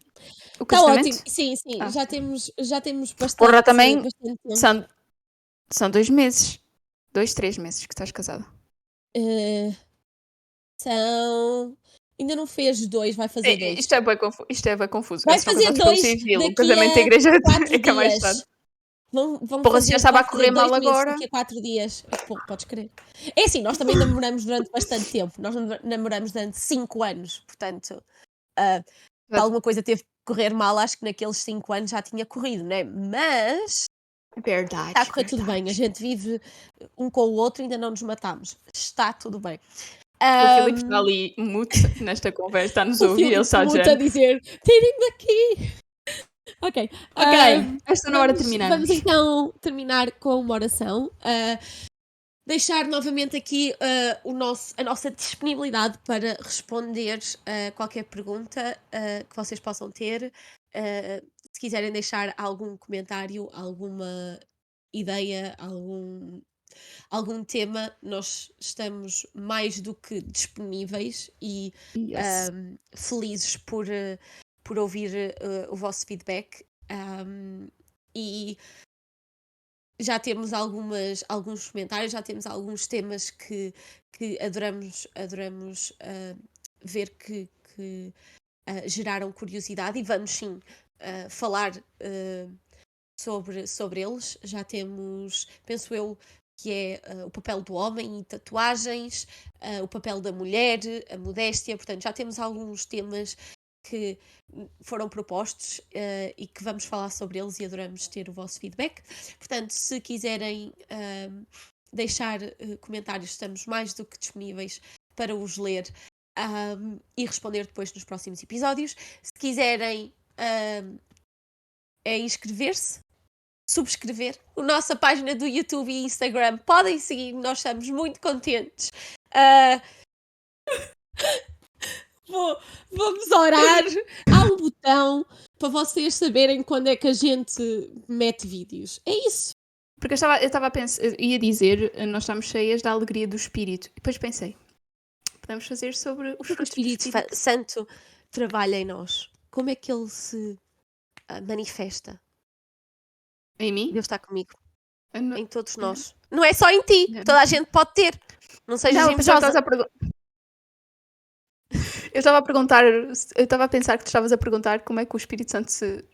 O Está ótimo, casamento? sim, sim, Ah. já temos Porra, bastante, também bastante tempo. são 2 meses. 2, 3 meses que estás casada. Eh, são. Ainda não fez dois, vai fazer dois. Isto é bem confuso. Eu Vai sou fazer casada pelo dois civil. O daqui casamento da a igreja é quatro que é mais tarde. dias. Vão Porra, se já fazer, estava vai a fazer correr mal 2 meses agora. daqui a 4 dias. Pô, podes crer. É assim, nós também namoramos durante bastante tempo. Nós namoramos durante 5 anos, portanto, ah, se alguma coisa teve que correr mal, acho que naqueles 5 anos já tinha corrido, né? Mas está a Verdade, correr tudo bem. A verdade. gente vive um com o outro, ainda não nos matamos. Está tudo bem. O Filipe está Ahm, ali mute nesta conversa, está a nos o ouvir, ele Filipe está a muito a dizer. dizer: tirem-me daqui! Ok. Ok, está na hora de Vamos terminarmos. então terminar com uma oração. Deixar novamente aqui a nossa disponibilidade para responder a qualquer pergunta que vocês possam ter. Se quiserem deixar algum comentário, alguma ideia, algum tema, nós estamos mais do que disponíveis e Yes. felizes por ouvir o vosso feedback. E já temos alguns comentários, já temos alguns temas que adoramos ver que geraram curiosidade e vamos sim falar sobre eles. Já temos, penso eu, que é o papel do homem e tatuagens, o papel da mulher, a modéstia, portanto já temos alguns temas que foram propostos e que vamos falar sobre eles e adoramos ter o vosso feedback. Portanto, se quiserem deixar comentários, estamos mais do que disponíveis para os ler e responder depois nos próximos episódios. Se quiserem é inscrever-se, subscrever a nossa página do YouTube e Instagram, podem seguir, nós estamos muito contentes. Vamos orar. Há um botão para vocês saberem quando é que a gente mete vídeos. É isso. Porque eu estava a pensar, ia dizer, nós estamos cheias da alegria do espírito. E depois pensei, podemos fazer sobre os Porque o frutos do Espírito espírito. Santo trabalha em nós. Como é que ele se manifesta? Em mim? Deus está comigo. Eu não, Em todos nós. Não é só em ti. Toda a gente pode ter. Não sejas não, eu pensava que invejosa. estavas a perguntar. Eu estava a perguntar, eu estava a pensar que tu estavas a perguntar como é que o Espírito Santo se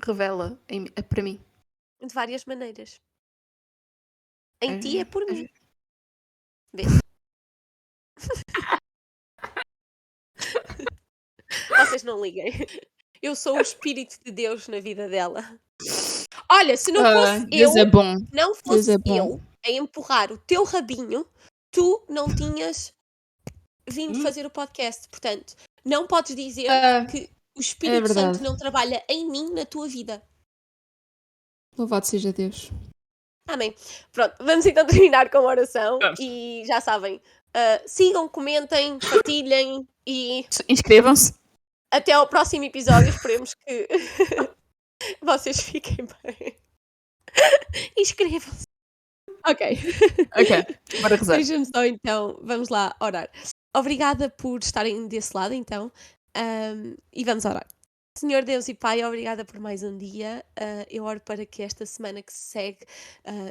revela para mim. De várias maneiras. Em ti é por Às mim. vezes. Vês? Vocês não liguem. Eu sou o Espírito de Deus na vida dela. Olha, se não fosse Deus é bom. não Deus fosse é bom. eu a empurrar o teu rabinho, tu não tinhas vindo fazer o podcast. Portanto, não podes dizer que o É Espírito verdade. Santo não trabalha em mim na tua vida. Louvado seja Deus. Amém. Pronto, vamos então terminar com a oração Vamos. e já sabem, sigam, comentem, partilhem e Inscrevam-se. até ao próximo episódio. Esperemos que vocês fiquem bem. Inscrevam-se. Ok. Ok, bora rezar. Deixa-me só então, vamos lá orar. Obrigada por estarem desse lado então e vamos orar. Senhor Deus e Pai, obrigada por mais um dia. Eu oro para que esta semana que se segue,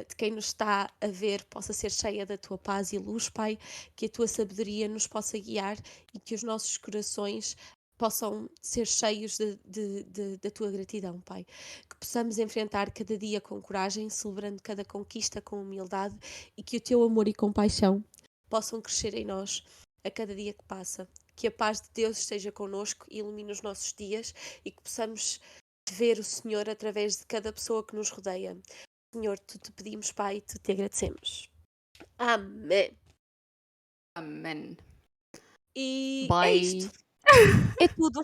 de quem nos está a ver, possa ser cheia da tua paz e luz, Pai, que a tua sabedoria nos possa guiar e que os nossos corações possam ser cheios da tua gratidão, Pai. Que possamos enfrentar cada dia com coragem, celebrando cada conquista com humildade e que o teu amor e compaixão possam crescer em nós a cada dia que passa. Que a paz de Deus esteja connosco e ilumine os nossos dias e que possamos ver o Senhor através de cada pessoa que nos rodeia. Senhor, tu te pedimos, Pai, e tu te agradecemos. Amém. Amém. E é Bye. isto. É tudo.